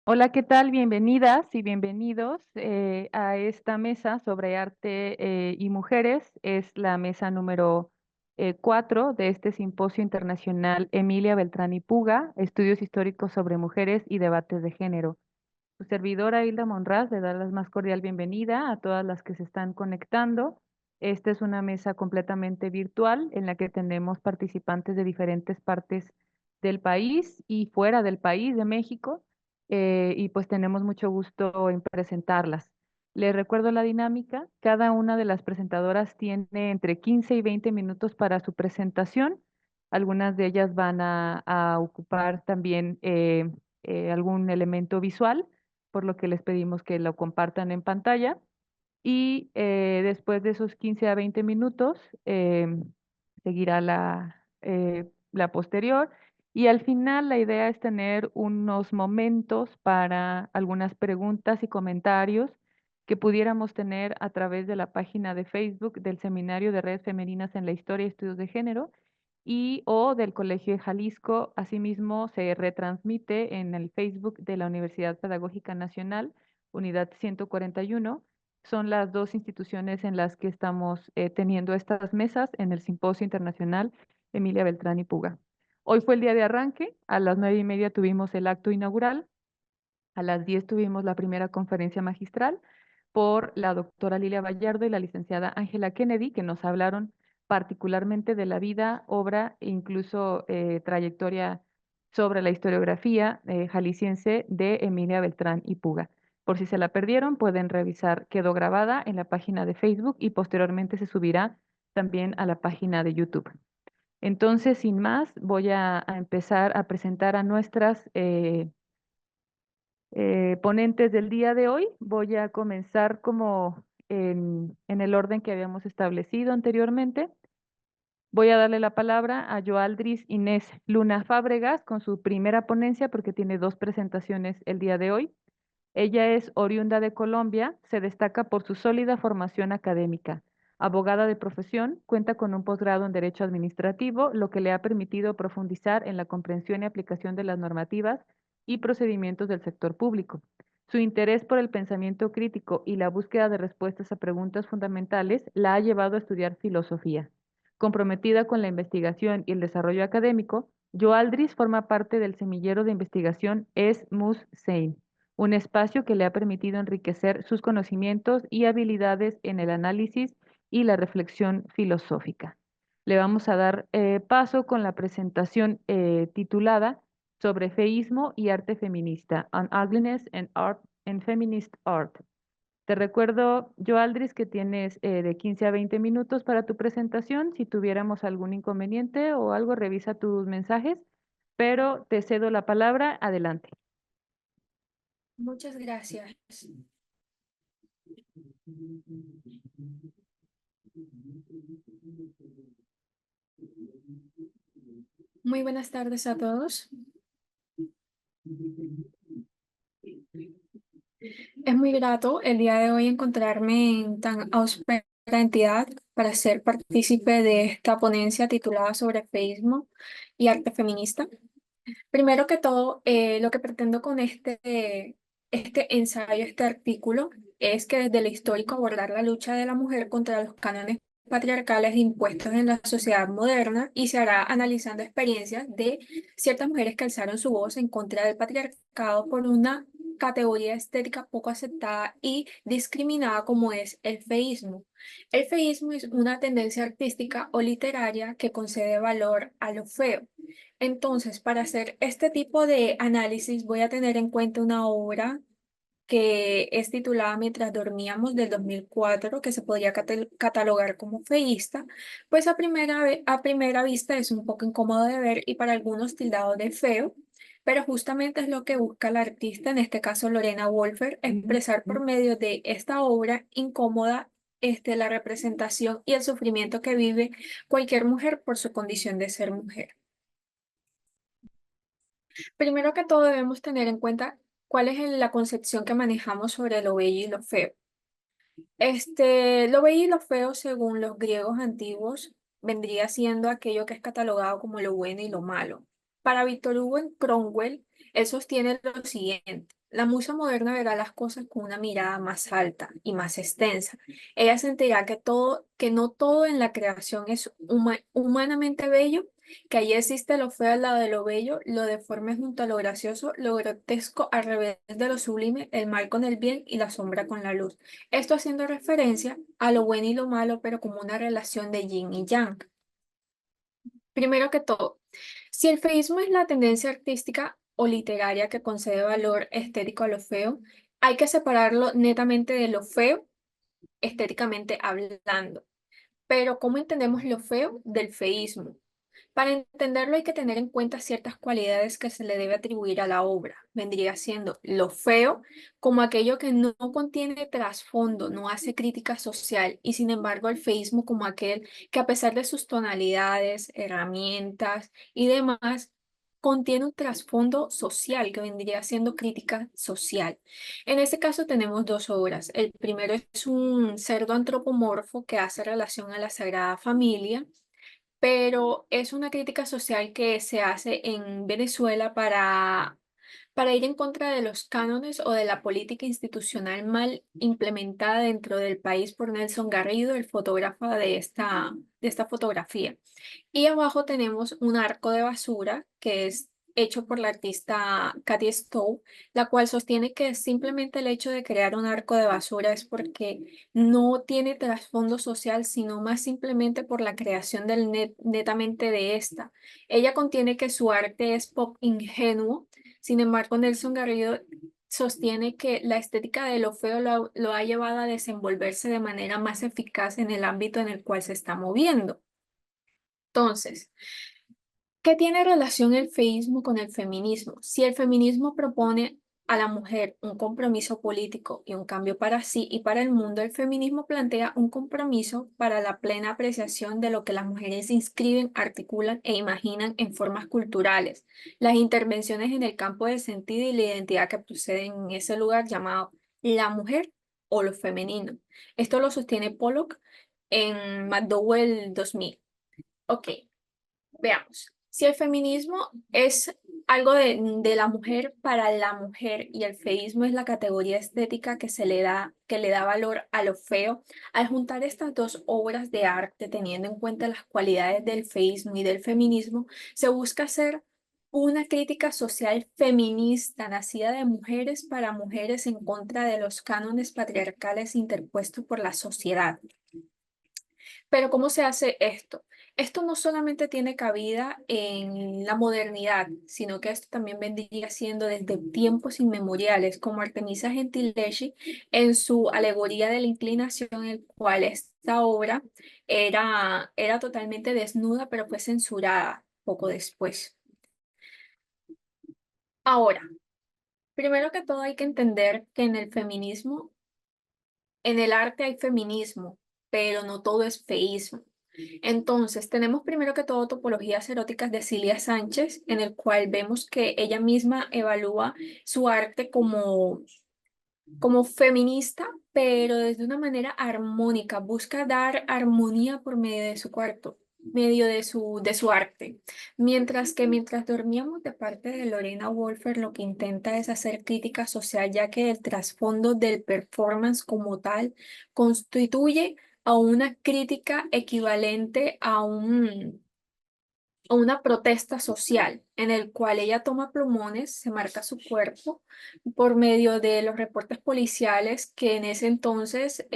Hola, ¿qué tal? Bienvenidas y bienvenidos a esta mesa sobre arte y mujeres. Es la mesa número 4 de este simposio internacional Emilia Beltrán y Puga, Estudios históricos sobre mujeres y debates de género. Su servidora Hilda Monraz le da la más cordial bienvenida a todas las que se están conectando. Esta es una mesa completamente virtual en la que tenemos participantes de diferentes partes del país y fuera del país, de México, y pues tenemos mucho gusto en presentarlas. Les recuerdo la dinámica. Cada una de las presentadoras tiene entre 15 y 20 minutos para su presentación. Algunas de ellas van a ocupar también algún elemento visual, por lo que les pedimos que lo compartan en pantalla. Y después de esos 15 a 20 minutos, seguirá la posterior. Y al final la idea es tener unos momentos para algunas preguntas y comentarios que pudiéramos tener a través de la página de Facebook del Seminario de Redes Femeninas en la Historia y Estudios de Género y o del Colegio de Jalisco. Asimismo, se retransmite en el Facebook de la Universidad Pedagógica Nacional, Unidad 141. Son las dos instituciones en las que estamos teniendo estas mesas en el Simposio Internacional Emilia Beltrán y Puga. Hoy fue el día de arranque, a las 9:30 tuvimos el acto inaugural, a las 10 tuvimos la primera conferencia magistral por la doctora Lilia Vallardo y la licenciada Ángela Kennedy, que nos hablaron particularmente de la vida, obra e incluso trayectoria sobre la historiografía jalisciense de Emilia Beltrán y Puga. Por si se la perdieron, pueden revisar, quedó grabada en la página de Facebook y posteriormente se subirá también a la página de YouTube. Entonces, sin más, voy a empezar a presentar a nuestras ponentes del día de hoy. Voy a comenzar como en el orden que habíamos establecido anteriormente. Voy a darle la palabra a Joaldris Inés Luna Fábregas con su primera ponencia porque tiene dos presentaciones el día de hoy. Ella es oriunda de Colombia, se destaca por su sólida formación académica. Abogada de profesión, cuenta con un posgrado en Derecho Administrativo, lo que le ha permitido profundizar en la comprensión y aplicación de las normativas y procedimientos del sector público. Su interés por el pensamiento crítico y la búsqueda de respuestas a preguntas fundamentales la ha llevado a estudiar filosofía. Comprometida con la investigación y el desarrollo académico, Joaldris forma parte del semillero de investigación ESMUS Sein, un espacio que le ha permitido enriquecer sus conocimientos y habilidades en el análisis y la reflexión filosófica. Le vamos a dar paso con la presentación titulada sobre feísmo y arte feminista, On Ugliness and Art and Feminist Art. Te recuerdo, Joaldris, que tienes de 15 a 20 minutos para tu presentación. Si tuviéramos algún inconveniente o algo, revisa tus mensajes, pero te cedo la palabra. Adelante. Muchas gracias. Muy buenas tardes a todos. Es muy grato el día de hoy encontrarme en tan auspiciosa entidad para ser partícipe de esta ponencia titulada sobre feísmo y arte feminista. Primero que todo, lo que pretendo con este ensayo, este artículo, es que desde el histórico abordar la lucha de la mujer contra los cánones patriarcales impuestos en la sociedad moderna y se hará analizando experiencias de ciertas mujeres que alzaron su voz en contra del patriarcado por una categoría estética poco aceptada y discriminada como es el feísmo. El feísmo es una tendencia artística o literaria que concede valor a lo feo. Entonces, para hacer este tipo de análisis voy a tener en cuenta una obra que es titulada Mientras dormíamos del 2004, que se podría catalogar como feísta, pues a primera vista es un poco incómodo de ver y para algunos tildado de feo, pero justamente es lo que busca la artista, en este caso Lorena Wolfer, expresar por medio de esta obra incómoda la representación y el sufrimiento que vive cualquier mujer por su condición de ser mujer. Primero que todo debemos tener en cuenta cuál es la concepción que manejamos sobre lo bello y lo feo. Lo bello y lo feo, según los griegos antiguos, vendría siendo aquello que es catalogado como lo bueno y lo malo. Para Víctor Hugo en Cromwell, él sostiene lo siguiente. La musa moderna verá las cosas con una mirada más alta y más extensa. Ella sentirá que no todo en la creación es humanamente bello, que allí existe lo feo al lado de lo bello, lo deforme junto a lo gracioso, lo grotesco al revés de lo sublime, el mal con el bien y la sombra con la luz. Esto haciendo referencia a lo bueno y lo malo, pero como una relación de yin y yang. Primero que todo, si el feísmo es la tendencia artística o literaria que concede valor estético a lo feo, hay que separarlo netamente de lo feo, estéticamente hablando. Pero ¿cómo entendemos lo feo del feísmo? Para entenderlo hay que tener en cuenta ciertas cualidades que se le debe atribuir a la obra. Vendría siendo lo feo como aquello que no contiene trasfondo, no hace crítica social, y sin embargo el feísmo como aquel que a pesar de sus tonalidades, herramientas y demás, contiene un trasfondo social que vendría siendo crítica social. En este caso tenemos dos obras. El primero es un cerdo antropomorfo que hace relación a la Sagrada Familia, pero es una crítica social que se hace en Venezuela para ir en contra de los cánones o de la política institucional mal implementada dentro del país por Nelson Garrido, el fotógrafo de esta fotografía. Y abajo tenemos un arco de basura que es hecho por la artista Katy Stowe, la cual sostiene que simplemente el hecho de crear un arco de basura es porque no tiene trasfondo social, sino más simplemente por la creación netamente de esta. Ella contiene que su arte es pop ingenuo, sin embargo, Nelson Garrido sostiene que la estética de lo feo lo ha llevado a desenvolverse de manera más eficaz en el ámbito en el cual se está moviendo. Entonces, ¿qué tiene relación el feísmo con el feminismo? Si el feminismo propone a la mujer un compromiso político y un cambio para sí y para el mundo, el feminismo plantea un compromiso para la plena apreciación de lo que las mujeres inscriben, articulan e imaginan en formas culturales, las intervenciones en el campo del sentido y la identidad que proceden en ese lugar llamado la mujer o lo femenino. Esto lo sostiene Pollock en McDowell 2000. Ok. Veamos, si el feminismo es algo de la mujer para la mujer y el feísmo es la categoría estética que le da valor a lo feo, al juntar estas dos obras de arte teniendo en cuenta las cualidades del feísmo y del feminismo, se busca hacer una crítica social feminista nacida de mujeres para mujeres en contra de los cánones patriarcales interpuestos por la sociedad. Pero ¿cómo se hace esto? Esto no solamente tiene cabida en la modernidad, sino que esto también vendría siendo desde tiempos inmemoriales, como Artemisa Gentileschi en su Alegoría de la Inclinación, en el cual esta obra era totalmente desnuda, pero fue censurada poco después. Ahora, primero que todo hay que entender que en el feminismo, en el arte hay feminismo, pero no todo es feísmo. Entonces, tenemos primero que todo topologías eróticas de Cilia Sánchez, en el cual vemos que ella misma evalúa su arte como feminista, pero desde una manera armónica, busca dar armonía por medio de su cuarto, medio de su arte. Mientras que mientras dormíamos de parte de Lorena Wolfer, lo que intenta es hacer crítica social, ya que el trasfondo del performance como tal constituye a una crítica equivalente a una protesta social en el cual ella toma plumones, se marca su cuerpo por medio de los reportes policiales que en ese entonces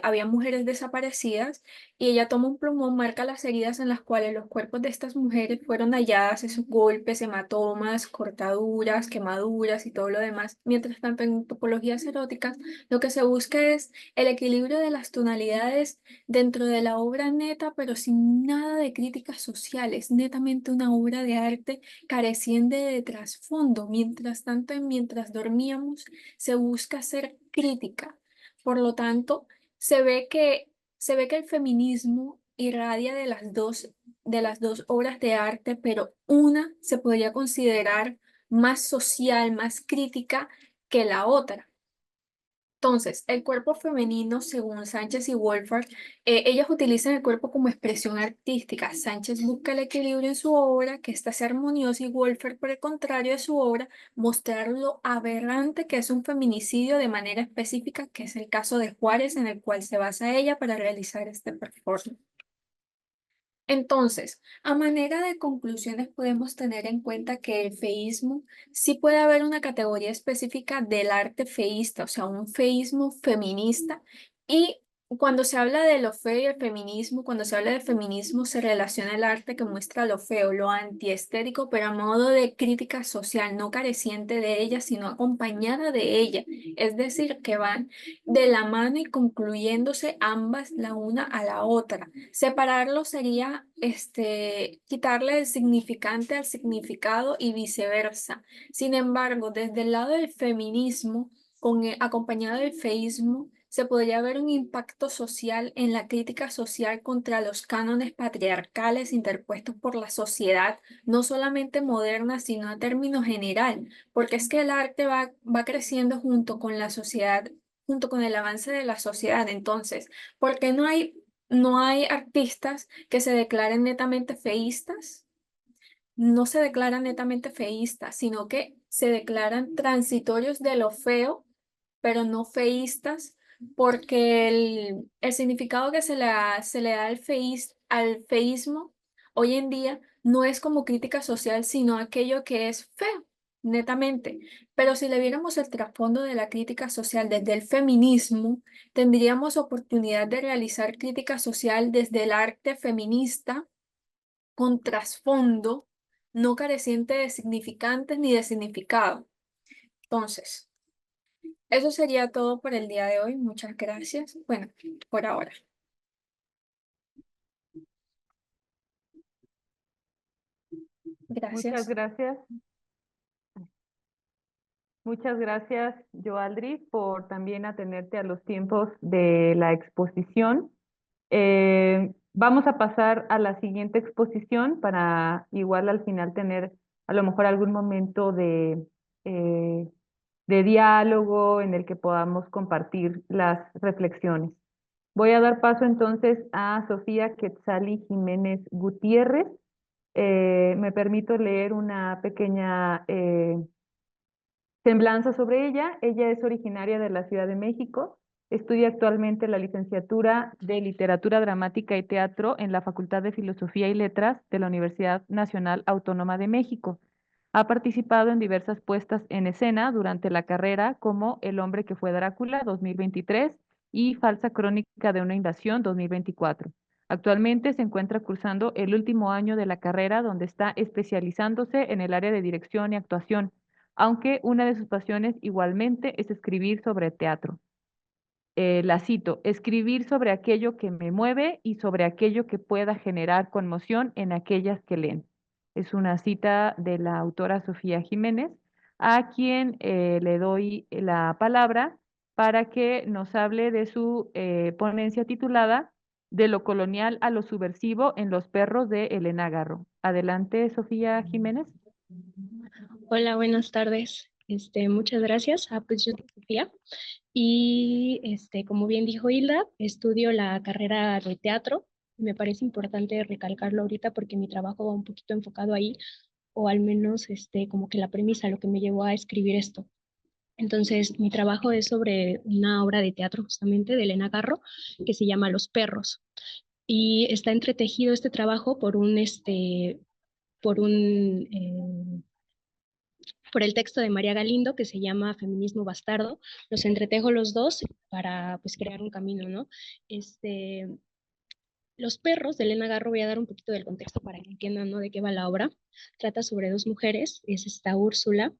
había mujeres desaparecidas y ella toma un plumón, marca las heridas en las cuales los cuerpos de estas mujeres fueron halladas, esos golpes, hematomas, cortaduras, quemaduras y todo lo demás. Mientras tanto, en topologías eróticas, lo que se busca es el equilibrio de las tonalidades dentro de la obra neta, pero sin nada de críticas sociales, netamente una obra de arte careciente de trasfondo. Mientras tanto, en Mientras dormíamos, se busca hacer crítica. Por lo tanto, se ve se ve que el feminismo irradia de las dos obras de arte, pero una se podría considerar más social, más crítica que la otra. Entonces, el cuerpo femenino, según Sánchez y Wolfart, ellas utilizan el cuerpo como expresión artística. Sánchez busca el equilibrio en su obra, que ésta sea armoniosa, y Wolfart, por el contrario de su obra, mostrar lo aberrante que es un feminicidio de manera específica, que es el caso de Juárez, en el cual se basa ella para realizar este performance. Entonces, a manera de conclusiones podemos tener en cuenta que el feísmo sí puede haber una categoría específica del arte feísta, o sea, un feísmo feminista. Y cuando se habla de lo feo y el feminismo, cuando se habla de feminismo, se relaciona el arte que muestra lo feo, lo antiestético, pero a modo de crítica social, no careciente de ella, sino acompañada de ella. Es decir, que van de la mano y concluyéndose ambas la una a la otra. Separarlo sería quitarle el significante al significado y viceversa. Sin embargo, desde el lado del feminismo, acompañado del feísmo, se podría ver un impacto social en la crítica social contra los cánones patriarcales interpuestos por la sociedad, no solamente moderna, sino a término general, porque es que el arte va creciendo junto con la sociedad, junto con el avance de la sociedad. Entonces, ¿por qué no hay artistas que se declaren netamente feístas? No se declaran netamente feístas, sino que se declaran transitorios de lo feo, pero no feístas, porque el significado que se le da al feísmo hoy en día no es como crítica social, sino aquello que es feo, netamente. Pero si le viéramos el trasfondo de la crítica social desde el feminismo, tendríamos oportunidad de realizar crítica social desde el arte feminista con trasfondo, no careciente de significantes ni de significado. Entonces, eso sería todo por el día de hoy. Muchas gracias. Bueno, por ahora. Muchas Gracias. gracias. Muchas gracias, Joaldri, por también atenerte a los tiempos de la exposición. Vamos a pasar a la siguiente exposición para igual al final tener a lo mejor algún momento eh, de diálogo en el que podamos compartir las reflexiones. Voy a dar paso entonces a Sofía Quetzali Jiménez Gutiérrez. Me permito leer una pequeña semblanza sobre ella. Ella es originaria de la Ciudad de México. Estudia actualmente la licenciatura de Literatura Dramática y Teatro en la Facultad de Filosofía y Letras de la Universidad Nacional Autónoma de México. Ha participado en diversas puestas en escena durante la carrera como El hombre que fue Drácula 2023 y Falsa crónica de una invasión 2024. Actualmente se encuentra cursando el último año de la carrera donde está especializándose en el área de dirección y actuación, aunque una de sus pasiones igualmente es escribir sobre teatro. La cito: escribir sobre aquello que me mueve y sobre aquello que pueda generar conmoción en aquellas que leen. Es una cita de la autora Sofía Jiménez, a quien le doy la palabra para que nos hable de su ponencia titulada De lo colonial a lo subversivo en los perros de Elena Garro. Adelante, Sofía Jiménez. Hola, buenas tardes. Muchas gracias. Pues yo soy Sofía y como bien dijo Hilda, estudio la carrera de teatro. Me parece importante recalcarlo ahorita porque mi trabajo va un poquito enfocado ahí, o al menos como que la premisa, lo que me llevó a escribir esto. Entonces, mi trabajo es sobre una obra de teatro justamente de Elena Garro que se llama Los perros. Y está entretejido este trabajo por un por el texto de María Galindo que se llama Feminismo Bastardo. Los entretejo los dos para pues crear un camino, ¿no? Este, los perros de Elena Garro, voy a dar un poquito del contexto para que entiendan, ¿no?, de qué va la obra. Trata sobre dos mujeres, es esta Úrsula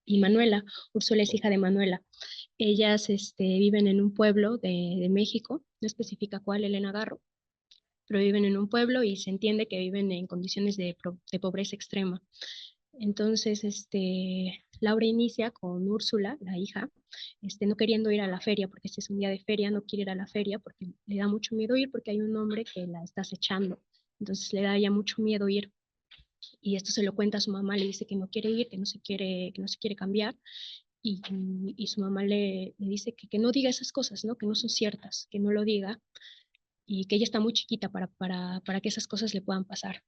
y Manuela. Úrsula es hija de Manuela. Ellas viven en un pueblo de México, no especifica cuál Elena Garro, pero viven en un pueblo y se entiende que viven en condiciones de pobreza extrema. Entonces, Laura inicia con Úrsula, la hija, no queriendo ir a la feria, porque este es un día de feria, no quiere ir a la feria porque le da mucho miedo ir, porque hay un hombre que la está acechando. Entonces le da ya mucho miedo ir. Y esto se lo cuenta a su mamá, le dice que no quiere ir, que no se quiere cambiar. y su mamá le dice que no diga esas cosas, ¿no? Que no son ciertas, que no lo diga y que ella está muy chiquita para que esas cosas le puedan pasar.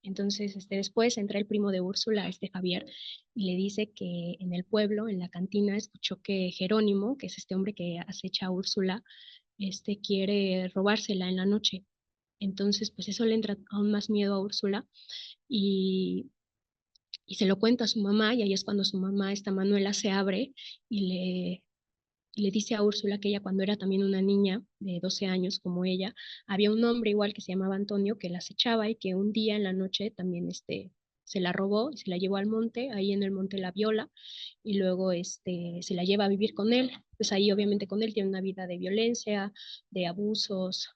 Entonces, después entra el primo de Úrsula, Javier, y le dice que en el pueblo, en la cantina, escuchó que Jerónimo, que es este hombre que acecha a Úrsula, quiere robársela en la noche. Entonces, pues eso le entra aún más miedo a Úrsula y, y se lo cuenta a su mamá y ahí es cuando su mamá, esta Manuela, se abre y le dice a Úrsula que ella cuando era también una niña de 12 años como ella, había un hombre igual que se llamaba Antonio que la acechaba y que un día en la noche también se la robó y se la llevó al monte, ahí en el monte la viola y luego se la lleva a vivir con él. Pues ahí obviamente con él tiene una vida de violencia, de abusos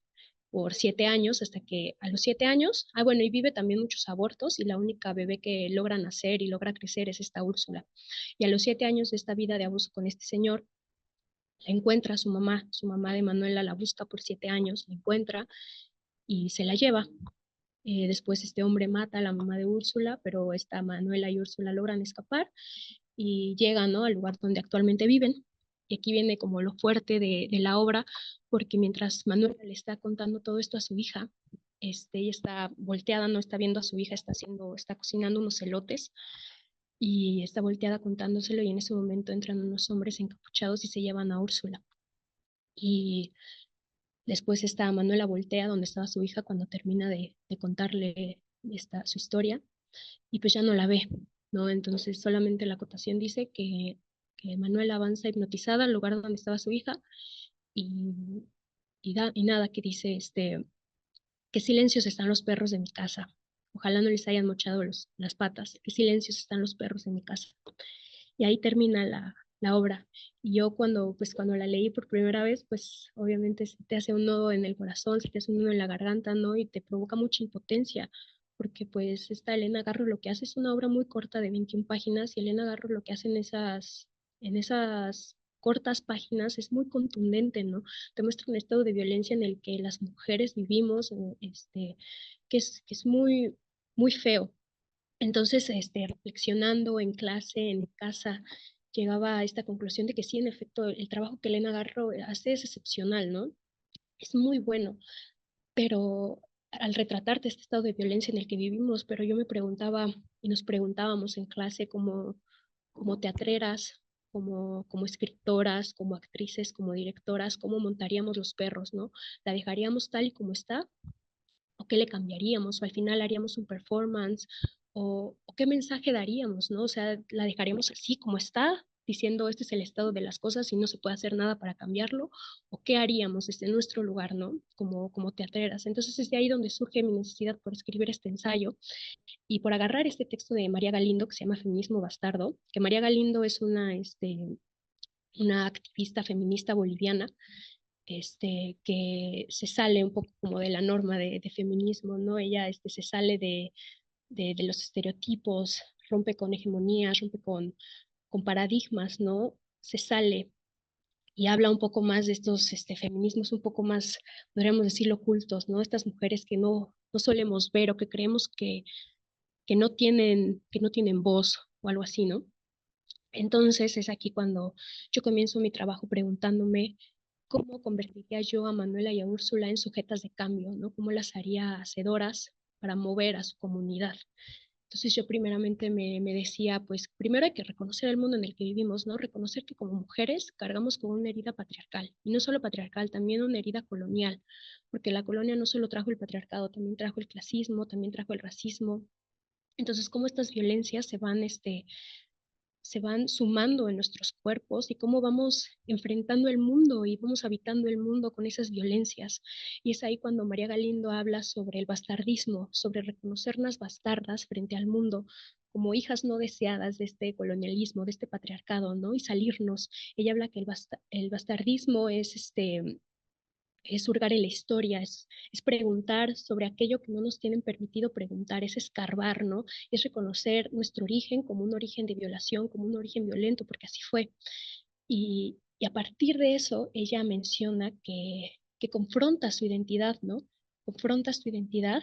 por 7 años, hasta que a los 7 años, bueno, y vive también muchos abortos y la única bebé que logra nacer y logra crecer es esta Úrsula. Y a los 7 años de esta vida de abuso con este señor, la encuentra su mamá de Manuela la busca por 7 años, la encuentra y se la lleva. Después este hombre mata a la mamá de Úrsula, pero esta Manuela y Úrsula logran escapar y llegan, ¿no?, al lugar donde actualmente viven. Y aquí viene como lo fuerte de la obra, porque mientras Manuela le está contando todo esto a su hija, ella está volteada, no está viendo a su hija, está cocinando unos elotes y está volteada contándoselo y en ese momento entran unos hombres encapuchados y se llevan a Úrsula. Y después está Manuela voltea donde estaba su hija cuando termina de contarle su historia y pues ya no la ve, ¿no? Entonces solamente la acotación dice que Manuela avanza hipnotizada al lugar donde estaba su hija y, y nada, que dice qué silencios están los perros de mi casa. Ojalá no les hayan mochado las patas. Qué silencios están los perros de mi casa. Y ahí termina la obra. Y yo cuando la leí por primera vez, pues obviamente se te hace un nudo en el corazón, se te hace un nudo en la garganta, ¿no? Y te provoca mucha impotencia, porque pues esta Elena Garro lo que hace es una obra muy corta de 21 páginas y Elena Garro lo que hace en esas cortas páginas es muy contundente, ¿no? Te muestra un estado de violencia en el que las mujeres vivimos, que es muy, muy feo. Entonces, reflexionando en clase, en casa, llegaba a esta conclusión de que sí, en efecto, el trabajo que Elena Garro hace es excepcional, ¿no? Es muy bueno, pero al retratarte este estado de violencia en el que vivimos, pero yo me preguntaba y nos preguntábamos en clase como teatreras, como escritoras, como actrices, como directoras, cómo montaríamos los perros, ¿no? ¿La dejaríamos tal y como está? ¿O qué le cambiaríamos? ¿O al final haríamos un performance? ¿O qué mensaje daríamos, ¿no? O sea, ¿la dejaríamos así como está, diciendo este es el estado de las cosas y no se puede hacer nada para cambiarlo? ¿O qué haríamos desde nuestro lugar, ¿no? Como teatreras. Entonces es de ahí donde surge mi necesidad por escribir este ensayo y por agarrar este texto de María Galindo que se llama Feminismo Bastardo, que María Galindo es una activista feminista boliviana que se sale un poco como de la norma de feminismo, ¿no? Ella se sale de los estereotipos, rompe con hegemonías, rompe con paradigmas, ¿no? Se sale y habla un poco más de estos feminismos un poco más, podríamos decirlo, ocultos, ¿no? Estas mujeres que no solemos ver o que creemos que no tienen voz o algo así, ¿no? Entonces es aquí cuando yo comienzo mi trabajo preguntándome cómo convertiría yo a Manuela y a Úrsula en sujetas de cambio, ¿no? Cómo las haría hacedoras para mover a su comunidad. Entonces yo primeramente me decía, pues primero hay que reconocer el mundo en el que vivimos, ¿no? Reconocer que como mujeres cargamos con una herida patriarcal, y no solo patriarcal, también una herida colonial, porque la colonia no solo trajo el patriarcado, también trajo el clasismo, también trajo el racismo. Entonces, cómo estas violencias se van sumando en nuestros cuerpos y cómo vamos enfrentando el mundo y vamos habitando el mundo con esas violencias. Y es ahí cuando María Galindo habla sobre el bastardismo, sobre reconocernos bastardas frente al mundo como hijas no deseadas de este colonialismo, de este patriarcado, ¿no? Y salirnos. Ella habla que el bastardismo es hurgar en la historia, es preguntar sobre aquello que no nos tienen permitido preguntar, es escarbar, ¿no? Es reconocer nuestro origen como un origen de violación, como un origen violento, porque así fue. Y a partir de eso, ella menciona que confronta su identidad, ¿no? Confrontas tu identidad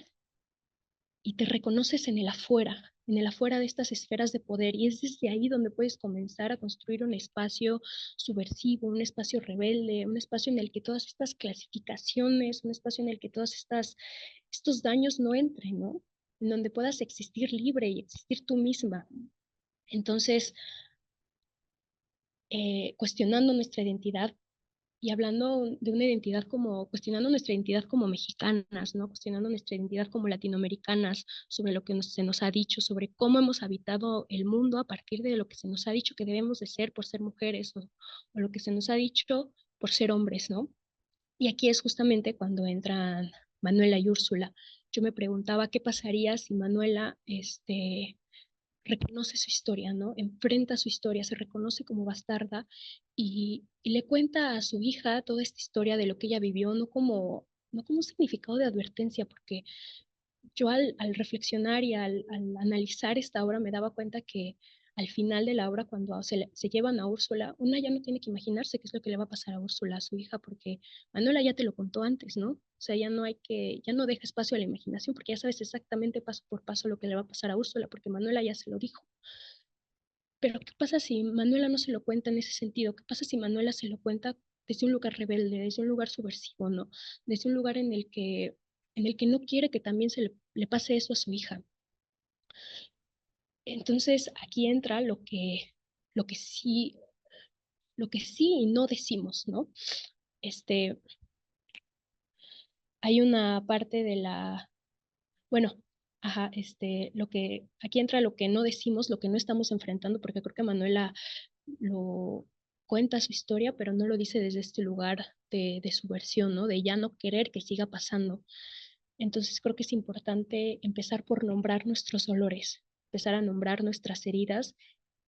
y te reconoces en el afuera, en el afuera de estas esferas de poder, y es desde ahí donde puedes comenzar a construir un espacio subversivo, un espacio rebelde, un espacio en el que todas estas clasificaciones, un espacio en el que todos estos daños no entren, ¿no? En donde puedas existir libre y existir tú misma. Entonces, cuestionando nuestra identidad y hablando de una identidad como, cuestionando nuestra identidad como mexicanas, ¿no? Cuestionando nuestra identidad como latinoamericanas, sobre lo que se nos ha dicho, sobre cómo hemos habitado el mundo a partir de lo que se nos ha dicho que debemos de ser por ser mujeres o lo que se nos ha dicho por ser hombres, ¿no? Y aquí es justamente cuando entran Manuela y Úrsula. Yo me preguntaba qué pasaría si Manuela, reconoce su historia, ¿no? Enfrenta su historia, se reconoce como bastarda y le cuenta a su hija toda esta historia de lo que ella vivió, no como un significado de advertencia, porque yo al reflexionar y al analizar esta obra me daba cuenta que al final de la obra, cuando se llevan a Úrsula, una ya no tiene que imaginarse qué es lo que le va a pasar a Úrsula, a su hija, porque Manuela ya te lo contó antes, ¿no? O sea, ya no deja espacio a la imaginación, porque ya sabes exactamente paso por paso lo que le va a pasar a Úrsula, porque Manuela ya se lo dijo. Pero ¿qué pasa si Manuela no se lo cuenta en ese sentido? ¿Qué pasa si Manuela se lo cuenta desde un lugar rebelde, desde un lugar subversivo, ¿no? Desde un lugar en el que no quiere que también le pase eso a su hija. Entonces aquí entra lo que sí, lo que sí y no decimos, ¿no? Este, hay una parte de bueno, ajá, aquí entra lo que no decimos, lo que no estamos enfrentando, porque creo que Manuela lo cuenta su historia, pero no lo dice desde este lugar de subversión, ¿no? De ya no querer que siga pasando. Entonces creo que es importante empezar por nombrar nuestros dolores, empezar a nombrar nuestras heridas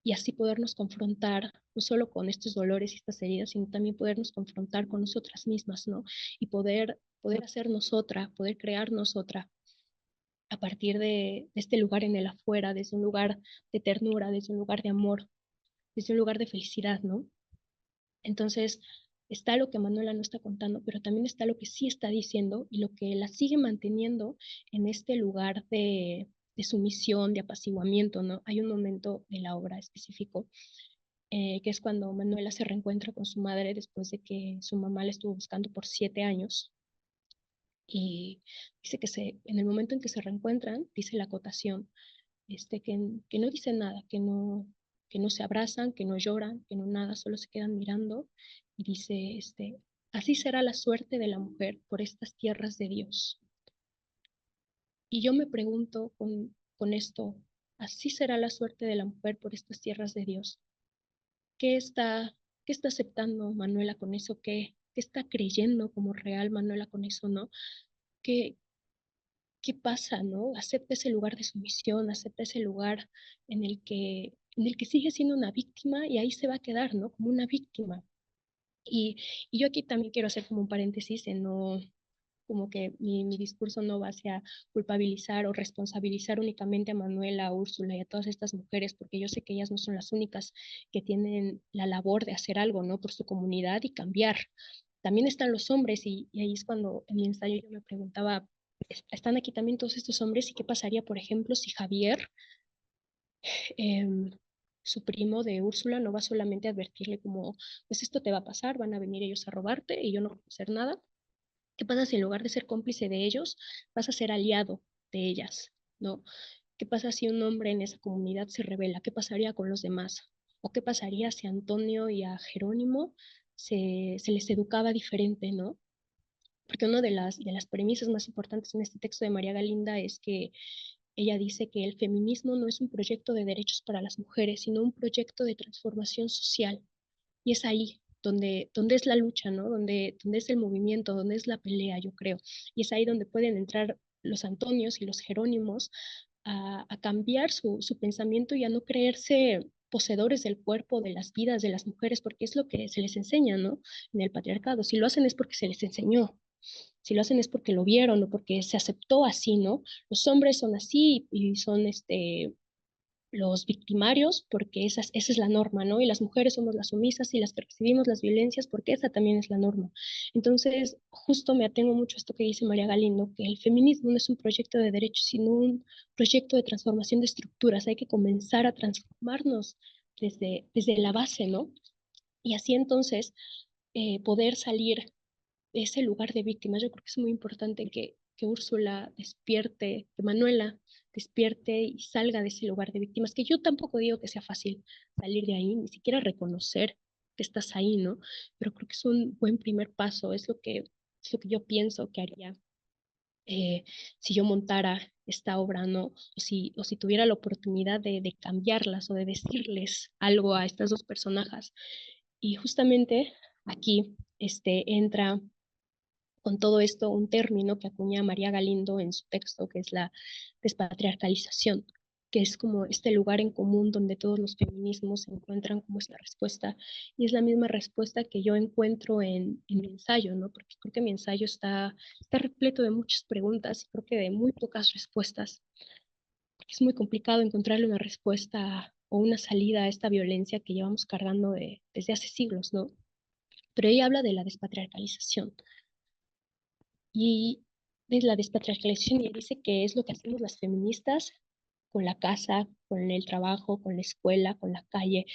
y así podernos confrontar no solo con estos dolores y estas heridas, sino también podernos confrontar con nosotras mismas, ¿no? Y poder hacernos otra, poder crearnos otra a partir de este lugar en el afuera, desde un lugar de ternura, desde un lugar de amor, desde un lugar de felicidad, ¿no? Entonces, está lo que Manuela no está contando, pero también está lo que sí está diciendo y lo que la sigue manteniendo en este lugar de sumisión, de apaciguamiento, ¿no? Hay un momento de la obra específico, que es cuando Manuela se reencuentra con su madre después de que su mamá la estuvo buscando por 7 años. Y dice en el momento en que se reencuentran, dice la acotación, que no dicen nada, que no se abrazan, que no lloran, que no nada, solo se quedan mirando y dice, así será la suerte de la mujer por estas tierras de Dios. Y yo me pregunto con esto, así será la suerte de la mujer por estas tierras de Dios. ¿Qué está, qué está aceptando Manuela con eso? ¿Qué está creyendo como real Manuela con eso, no? ¿Qué, qué pasa, no? Acepta ese lugar de sumisión, acepta ese lugar en el que sigue siendo una víctima y ahí se va a quedar, ¿no? Como una víctima. Y, y yo aquí también quiero hacer como un paréntesis en no, como que mi discurso no va hacia culpabilizar o responsabilizar únicamente a Manuela, a Úrsula y a todas estas mujeres, porque yo sé que ellas no son las únicas que tienen la labor de hacer algo, ¿no? Por su comunidad y cambiar. También están los hombres y ahí es cuando en mi ensayo yo me preguntaba, están aquí también todos estos hombres y qué pasaría, por ejemplo, si Javier, eh, su primo de Úrsula, no va solamente a advertirle como, pues esto te va a pasar, van a venir ellos a robarte y yo no puedo hacer nada. ¿Qué pasa si en lugar de ser cómplice de ellos, vas a ser aliado de ellas, ¿no? ¿Qué pasa si un hombre en esa comunidad se revela? ¿Qué pasaría con los demás? ¿O qué pasaría si a Antonio y a Jerónimo se les educaba diferente, ¿no? Porque una de las premisas más importantes en este texto de María Galinda es que ella dice que el feminismo no es un proyecto de derechos para las mujeres, sino un proyecto de transformación social. Y es ahí donde es la lucha, ¿no? Donde es el movimiento, donde es la pelea, yo creo. Y es ahí donde pueden entrar los Antonios y los Jerónimos a cambiar su pensamiento y a no creerse poseedores del cuerpo, de las vidas de las mujeres, porque es lo que se les enseña, ¿no? En el patriarcado. Si lo hacen es porque se les enseñó. Si lo hacen es porque lo vieron o porque se aceptó así, ¿no? Los hombres son así y son los victimarios, porque esa es la norma, ¿no? Y las mujeres somos las sumisas y las que recibimos las violencias, porque esa también es la norma. Entonces, justo me atengo mucho a esto que dice María Galindo, que el feminismo no es un proyecto de derechos, sino un proyecto de transformación de estructuras. Hay que comenzar a transformarnos desde la base, ¿no? Y así entonces poder salir de ese lugar de víctimas. Yo creo que es muy importante que Úrsula despierte, que Manuela despierte y salga de ese lugar de víctimas, que yo tampoco digo que sea fácil salir de ahí, ni siquiera reconocer que estás ahí, ¿no? Pero creo que es un buen primer paso, es lo que yo pienso que haría eh, si yo montara esta obra, ¿no? O si tuviera la oportunidad de cambiarlas o de decirles algo a estas dos personajes. Y justamente aquí entra con todo esto un término que acuña María Galindo en su texto, que es la despatriarcalización, que es como este lugar en común donde todos los feminismos encuentran como esta respuesta, y es la misma respuesta que yo encuentro en mi ensayo, ¿no? Porque creo que mi ensayo está repleto de muchas preguntas y creo que de muy pocas respuestas. Es muy complicado encontrarle una respuesta o una salida a esta violencia que llevamos cargando desde hace siglos, ¿no? Pero ella habla de la despatriarcalización, y de la despatriarcalización, y dice que es lo que hacemos las feministas con la casa, con el trabajo, con la escuela, con la calle.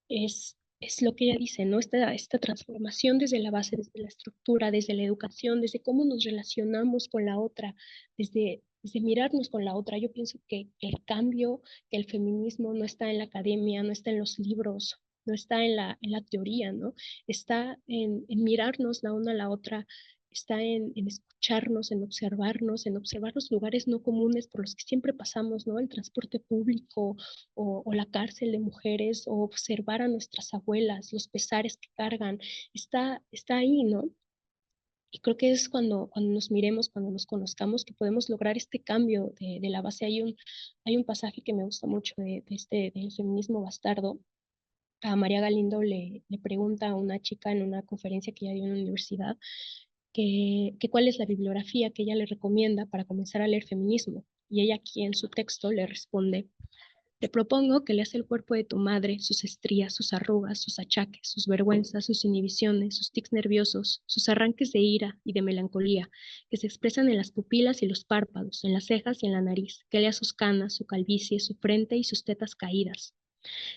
Es lo que ella dice, ¿no? Esta transformación desde la base, desde la estructura, desde la educación, desde cómo nos relacionamos con la otra, desde mirarnos con la otra. Yo pienso que el cambio, que el feminismo no está en la academia, no está en los libros, no está en la teoría, ¿no? Está en mirarnos la una a la otra, está en escucharnos, en observar los lugares no comunes por los que siempre pasamos, ¿no? El transporte público o la cárcel de mujeres, o observar a nuestras abuelas, los pesares que cargan, está ahí, ¿no? Y creo que es cuando nos miremos, cuando nos conozcamos, que podemos lograr este cambio de la base. Hay un pasaje que me gusta mucho del feminismo bastardo. A María Galindo le pregunta a una chica en una conferencia que ella dio en la universidad que cuál es la bibliografía que ella le recomienda para comenzar a leer feminismo. Y ella aquí en su texto le responde: te propongo que leas el cuerpo de tu madre, sus estrías, sus arrugas, sus achaques, sus vergüenzas, sus inhibiciones, sus tics nerviosos, sus arranques de ira y de melancolía, que se expresan en las pupilas y los párpados, en las cejas y en la nariz, que leas sus canas, su calvicie, su frente y sus tetas caídas.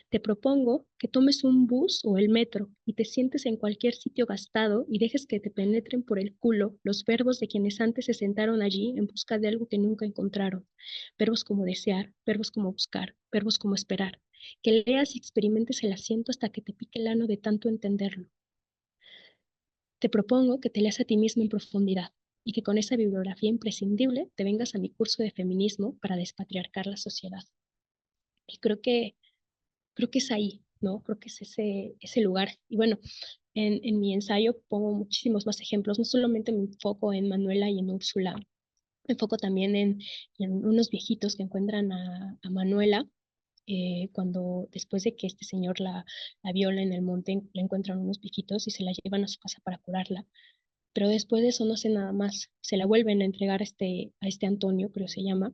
Te propongo que tomes un bus o el metro y te sientes en cualquier sitio gastado y dejes que te penetren por el culo los verbos de quienes antes se sentaron allí en busca de algo que nunca encontraron. Verbos como desear, verbos como buscar, verbos como esperar. Que leas y experimentes el asiento hasta que te pique el ano de tanto entenderlo. Te propongo que te leas a ti mismo en profundidad y que con esa bibliografía imprescindible te vengas a mi curso de feminismo para despatriarcar la sociedad. Y creo que es ahí, ¿no? Creo que es ese lugar. Y bueno, en mi ensayo pongo muchísimos más ejemplos, no solamente me enfoco en Manuela y en Úrsula, me enfoco también en unos viejitos que encuentran a Manuela cuando después de que este señor la viola en el monte, la encuentran unos viejitos y se la llevan a su casa para curarla. Pero después de eso no hace nada más, se la vuelven a entregar a este Antonio, creo que se llama,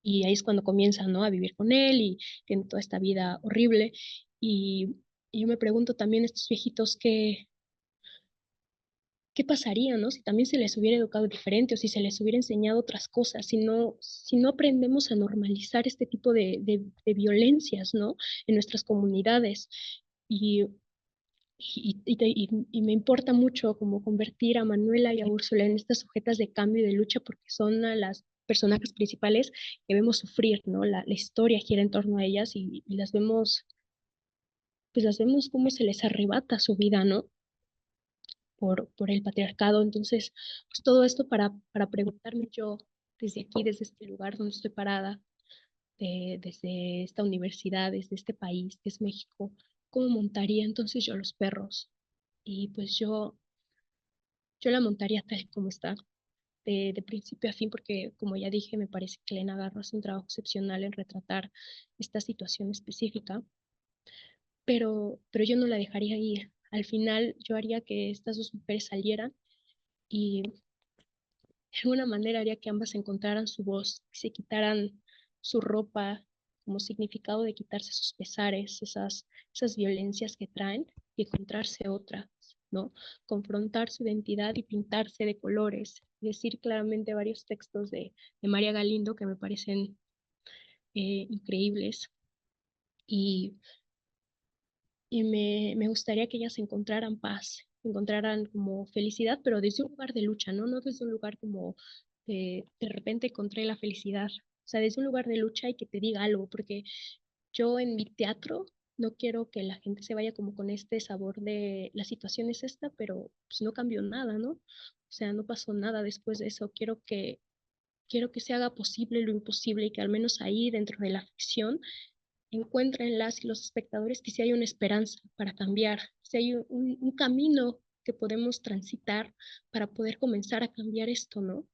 y ahí es cuando comienzan, ¿no? A vivir con él y tienen toda esta vida horrible. Y, y yo me pregunto también estos viejitos qué pasaría, ¿no? Si también se les hubiera educado diferente o si se les hubiera enseñado otras cosas, si no aprendemos a normalizar este tipo de violencias, ¿no? En nuestras comunidades. Y, y me importa mucho como convertir a Manuela y a Úrsula en estas sujetas de cambio y de lucha porque son a las personajes principales que vemos sufrir, ¿no? La historia gira en torno a ellas y las vemos, pues las vemos cómo se les arrebata su vida, ¿no? Por el patriarcado. Entonces, pues todo esto para preguntarme yo desde aquí, desde este lugar donde estoy parada, desde esta universidad, desde este país, que es México, ¿cómo montaría entonces yo los perros? Y pues yo la montaría tal como está, de principio a fin, porque como ya dije, me parece que Elena Garro hace un trabajo excepcional en retratar esta situación específica, pero yo no la dejaría ir. Al final, yo haría que estas dos mujeres salieran y de alguna manera haría que ambas encontraran su voz, que se quitaran su ropa como significado de quitarse sus pesares, esas violencias que traen y encontrarse otras, ¿no? Confrontar su identidad y pintarse de colores, decir claramente varios textos de María Galindo que me parecen increíbles y, me gustaría que ellas encontraran paz, encontraran como felicidad, pero desde un lugar de lucha, ¿no? No desde un lugar como de repente encontré la felicidad, o sea, desde un lugar de lucha y que te diga algo, porque yo en mi teatro no quiero que la gente se vaya como con este sabor de la situación es esta, pero pues no cambió nada, ¿no? O sea, no pasó nada después de eso. Quiero que se haga posible lo imposible y que al menos ahí dentro de la ficción encuentren las y los espectadores que sí hay una esperanza para cambiar, si hay un camino que podemos transitar para poder comenzar a cambiar esto, ¿no?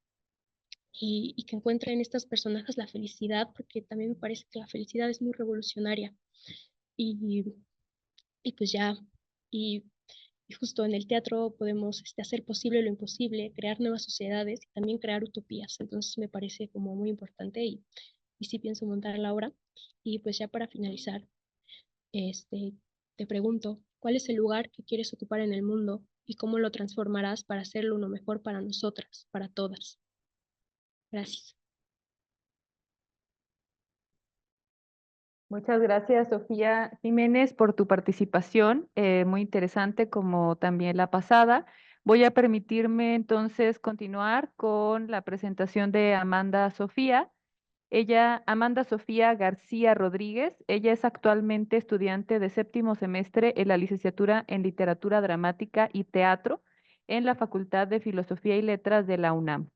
Y que encuentren en estas personajes la felicidad, porque también me parece que la felicidad es muy revolucionaria. Y, y pues ya, y, y justo en el teatro podemos hacer posible lo imposible, crear nuevas sociedades y también crear utopías. Entonces me parece como muy importante y sí pienso montar la obra. Y pues ya para finalizar, este, te pregunto, ¿cuál es el lugar que quieres ocupar en el mundo y cómo lo transformarás para hacerlo uno mejor para nosotras, para todas? Gracias. Muchas gracias, Sofía Jiménez, por tu participación, muy interesante como también la pasada. Voy a permitirme entonces continuar con la presentación de Amanda Sofía. Amanda Sofía García Rodríguez, ella es actualmente estudiante de séptimo semestre en la licenciatura en Literatura Dramática y Teatro en la Facultad de Filosofía y Letras de la UNAM.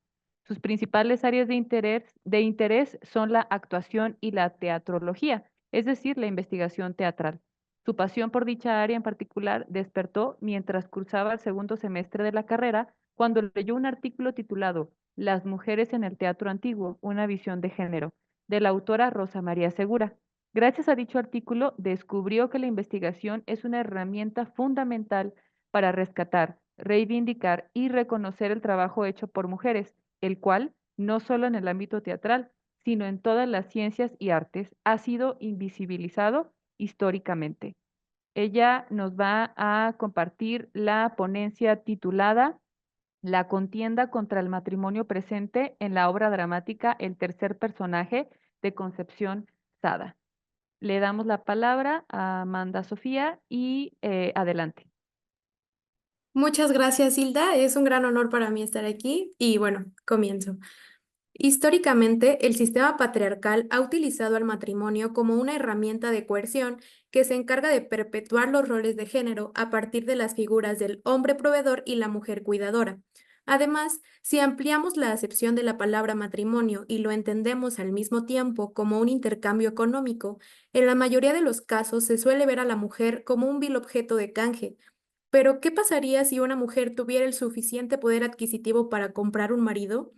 Sus principales áreas de interés son la actuación y la teatrología, es decir, la investigación teatral. Su pasión por dicha área en particular despertó mientras cursaba el segundo semestre de la carrera, cuando leyó un artículo titulado Las mujeres en el teatro antiguo, una visión de género, de la autora Rosa María Segura. Gracias a dicho artículo, descubrió que la investigación es una herramienta fundamental para rescatar, reivindicar y reconocer el trabajo hecho por mujeres, el cual, no solo en el ámbito teatral, sino en todas las ciencias y artes, ha sido invisibilizado históricamente. Ella nos va a compartir la ponencia titulada La contienda contra el matrimonio presente en la obra dramática El tercer personaje de Concepción Sada. Le damos la palabra a Amanda Sofía y adelante. Muchas gracias, Hilda. Es un gran honor para mí estar aquí y bueno, comienzo. Históricamente, el sistema patriarcal ha utilizado al matrimonio como una herramienta de coerción que se encarga de perpetuar los roles de género a partir de las figuras del hombre proveedor y la mujer cuidadora. Además, si ampliamos la acepción de la palabra matrimonio y lo entendemos al mismo tiempo como un intercambio económico, en la mayoría de los casos se suele ver a la mujer como un vil objeto de canje. Pero, ¿qué pasaría si una mujer tuviera el suficiente poder adquisitivo para comprar un marido?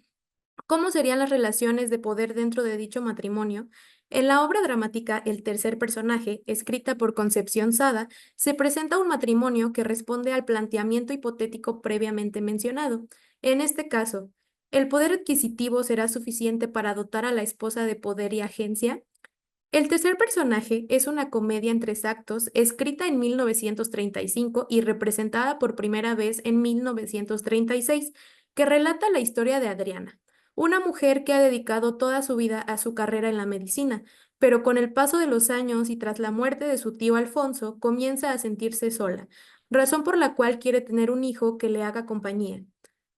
¿Cómo serían las relaciones de poder dentro de dicho matrimonio? En la obra dramática El tercer personaje, escrita por Concepción Sada, se presenta un matrimonio que responde al planteamiento hipotético previamente mencionado. En este caso, ¿el poder adquisitivo será suficiente para dotar a la esposa de poder y agencia? El tercer personaje es una comedia en tres actos, escrita en 1935 y representada por primera vez en 1936, que relata la historia de Adriana, una mujer que ha dedicado toda su vida a su carrera en la medicina, pero con el paso de los años y tras la muerte de su tío Alfonso, comienza a sentirse sola, razón por la cual quiere tener un hijo que le haga compañía.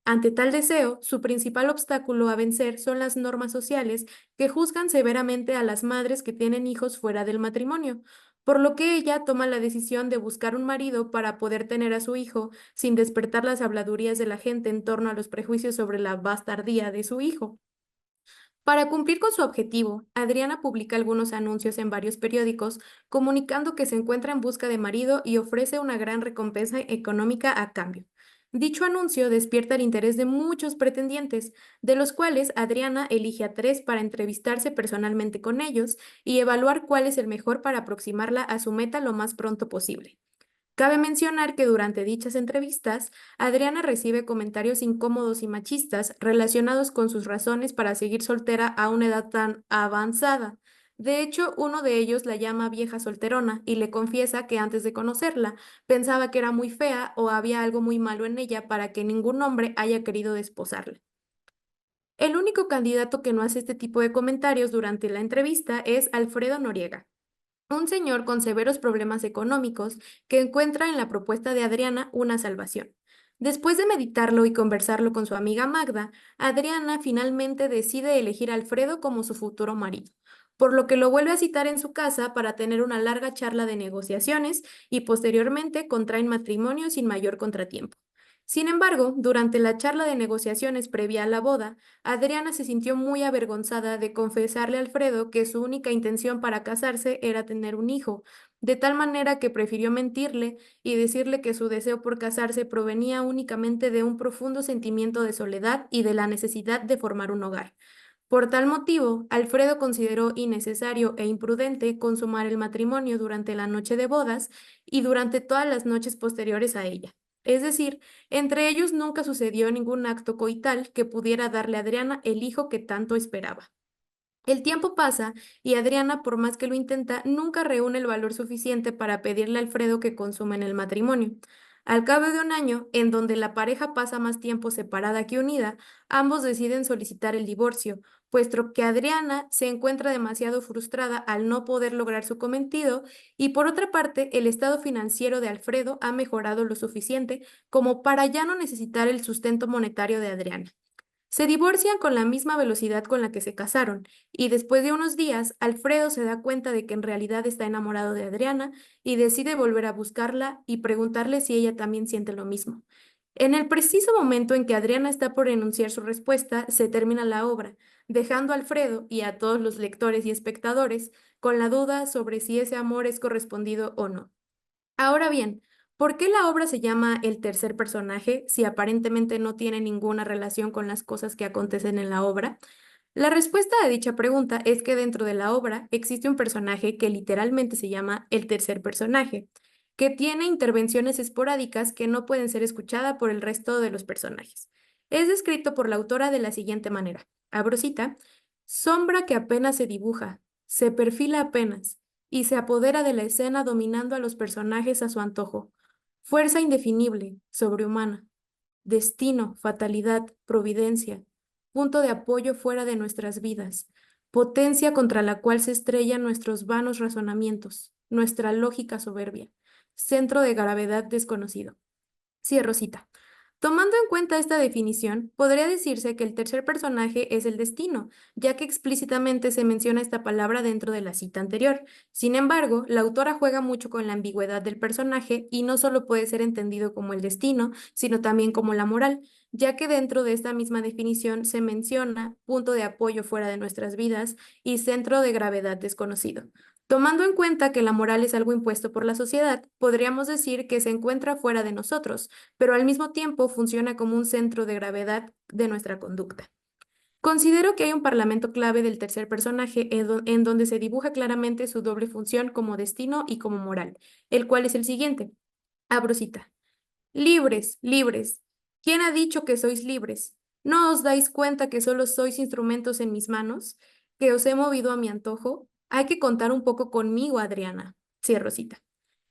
Ante tal deseo, su principal obstáculo a vencer son las normas sociales que juzgan severamente a las madres que tienen hijos fuera del matrimonio, por lo que ella toma la decisión de buscar un marido para poder tener a su hijo sin despertar las habladurías de la gente en torno a los prejuicios sobre la bastardía de su hijo. Para cumplir con su objetivo, Adriana publica algunos anuncios en varios periódicos comunicando que se encuentra en busca de marido y ofrece una gran recompensa económica a cambio. Dicho anuncio despierta el interés de muchos pretendientes, de los cuales Adriana elige a 3 para entrevistarse personalmente con ellos y evaluar cuál es el mejor para aproximarla a su meta lo más pronto posible. Cabe mencionar que durante dichas entrevistas, Adriana recibe comentarios incómodos y machistas relacionados con sus razones para seguir soltera a una edad tan avanzada. De hecho, uno de ellos la llama vieja solterona y le confiesa que antes de conocerla pensaba que era muy fea o había algo muy malo en ella para que ningún hombre haya querido desposarla. El único candidato que no hace este tipo de comentarios durante la entrevista es Alfredo Noriega, un señor con severos problemas económicos que encuentra en la propuesta de Adriana una salvación. Después de meditarlo y conversarlo con su amiga Magda, Adriana finalmente decide elegir a Alfredo como su futuro marido, por lo que lo vuelve a citar en su casa para tener una larga charla de negociaciones y posteriormente contraen matrimonio sin mayor contratiempo. Sin embargo, durante la charla de negociaciones previa a la boda, Adriana se sintió muy avergonzada de confesarle a Alfredo que su única intención para casarse era tener un hijo, de tal manera que prefirió mentirle y decirle que su deseo por casarse provenía únicamente de un profundo sentimiento de soledad y de la necesidad de formar un hogar. Por tal motivo, Alfredo consideró innecesario e imprudente consumar el matrimonio durante la noche de bodas y durante todas las noches posteriores a ella. Es decir, entre ellos nunca sucedió ningún acto coital que pudiera darle a Adriana el hijo que tanto esperaba. El tiempo pasa y Adriana, por más que lo intenta, nunca reúne el valor suficiente para pedirle a Alfredo que consumen el matrimonio. Al cabo de un año, en donde la pareja pasa más tiempo separada que unida, ambos deciden solicitar el divorcio, puesto que Adriana se encuentra demasiado frustrada al no poder lograr su cometido y por otra parte, el estado financiero de Alfredo ha mejorado lo suficiente como para ya no necesitar el sustento monetario de Adriana. Se divorcian con la misma velocidad con la que se casaron, y después de unos días, Alfredo se da cuenta de que en realidad está enamorado de Adriana y decide volver a buscarla y preguntarle si ella también siente lo mismo. En el preciso momento en que Adriana está por enunciar su respuesta, se termina la obra, dejando a Alfredo y a todos los lectores y espectadores con la duda sobre si ese amor es correspondido o no. Ahora bien, ¿por qué la obra se llama El tercer personaje si aparentemente no tiene ninguna relación con las cosas que acontecen en la obra? La respuesta a dicha pregunta es que dentro de la obra existe un personaje que literalmente se llama el tercer personaje, que tiene intervenciones esporádicas que no pueden ser escuchadas por el resto de los personajes. Es descrito por la autora de la siguiente manera. Abro cita, sombra que apenas se dibuja, se perfila apenas y se apodera de la escena dominando a los personajes a su antojo. Fuerza indefinible, sobrehumana. Destino, fatalidad, providencia. Punto de apoyo fuera de nuestras vidas. Potencia contra la cual se estrellan nuestros vanos razonamientos, nuestra lógica soberbia. Centro de gravedad desconocido. Cierro cita. Tomando en cuenta esta definición, podría decirse que el tercer personaje es el destino, ya que explícitamente se menciona esta palabra dentro de la cita anterior. Sin embargo, la autora juega mucho con la ambigüedad del personaje y no solo puede ser entendido como el destino, sino también como la moral, ya que dentro de esta misma definición se menciona punto de apoyo fuera de nuestras vidas y centro de gravedad desconocido. Tomando en cuenta que la moral es algo impuesto por la sociedad, podríamos decir que se encuentra fuera de nosotros, pero al mismo tiempo funciona como un centro de gravedad de nuestra conducta. Considero que hay un parlamento clave del tercer personaje en donde se dibuja claramente su doble función como destino y como moral, el cual es el siguiente. Abro cita. Libres, libres. ¿Quién ha dicho que sois libres? ¿No os dais cuenta que solo sois instrumentos en mis manos? ¿Que os he movido a mi antojo? Hay que contar un poco conmigo, Adriana. Cierro cita.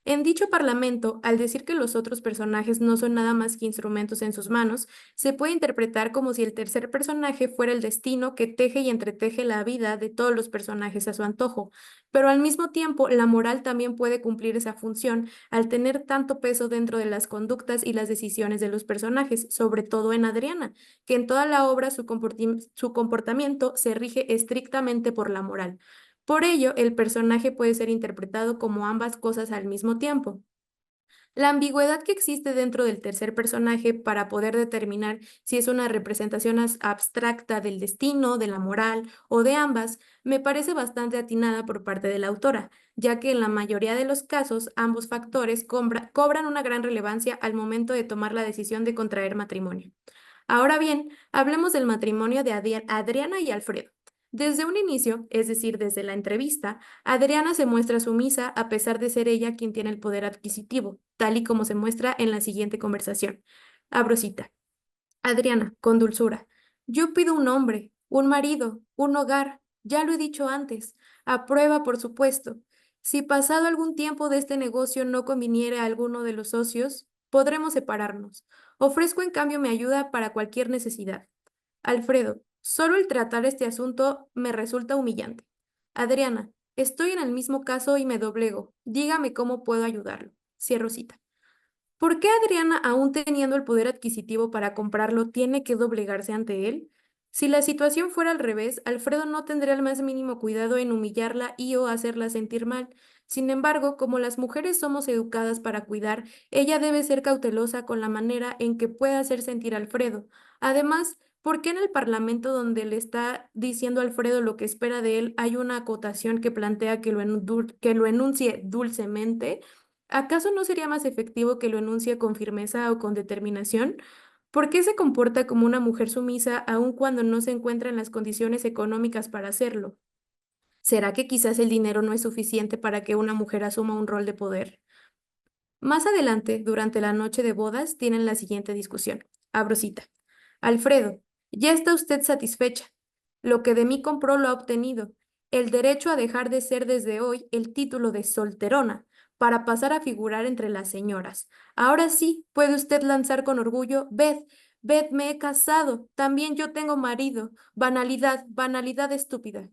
En dicho parlamento, al decir que los otros personajes no son nada más que instrumentos en sus manos, se puede interpretar como si el tercer personaje fuera el destino que teje y entreteje la vida de todos los personajes a su antojo, pero al mismo tiempo la moral también puede cumplir esa función al tener tanto peso dentro de las conductas y las decisiones de los personajes, sobre todo en Adriana, que en toda la obra su comportamiento se rige estrictamente por la moral. Por ello, el personaje puede ser interpretado como ambas cosas al mismo tiempo. La ambigüedad que existe dentro del tercer personaje para poder determinar si es una representación abstracta del destino, de la moral o de ambas, me parece bastante atinada por parte de la autora, ya que en la mayoría de los casos ambos factores cobran una gran relevancia al momento de tomar la decisión de contraer matrimonio. Ahora bien, hablemos del matrimonio de Adriana y Alfredo. Desde un inicio, es decir, desde la entrevista, Adriana se muestra sumisa a pesar de ser ella quien tiene el poder adquisitivo, tal y como se muestra en la siguiente conversación. Abro cita. Adriana, con dulzura. Yo pido un hombre, un marido, un hogar, Ya lo he dicho antes. A prueba, por supuesto. Si pasado algún tiempo de este negocio no conviniera a alguno de los socios, podremos separarnos. Ofrezco en cambio mi ayuda para cualquier necesidad. Alfredo, solo el tratar este asunto me resulta humillante. Adriana, estoy en el mismo caso y me doblego. Dígame cómo puedo ayudarlo. Cierro cita. ¿Por qué Adriana, aún teniendo el poder adquisitivo para comprarlo, tiene que doblegarse ante él? Si la situación fuera al revés, Alfredo no tendría el más mínimo cuidado en humillarla y o hacerla sentir mal. Sin embargo, como las mujeres somos educadas para cuidar, ella debe ser cautelosa con la manera en que puede hacer sentir a Alfredo. Además, ¿por qué en el Parlamento donde le está diciendo a Alfredo lo que espera de él hay una acotación que plantea que lo enuncie dulcemente? ¿Acaso no sería más efectivo que lo enuncie con firmeza o con determinación? ¿Por qué se comporta como una mujer sumisa aun cuando no se encuentra en las condiciones económicas para hacerlo? ¿Será que quizás el dinero no es suficiente para que una mujer asuma un rol de poder? Más adelante, durante la noche de bodas, tienen la siguiente discusión. Abro cita. Alfredo, ya está usted satisfecha. Lo que de mí compró lo ha obtenido. El derecho a dejar de ser desde hoy el título de solterona, para pasar a figurar entre las señoras. Ahora sí, puede usted lanzar con orgullo, ved, me he casado, también yo tengo marido. Banalidad, banalidad estúpida.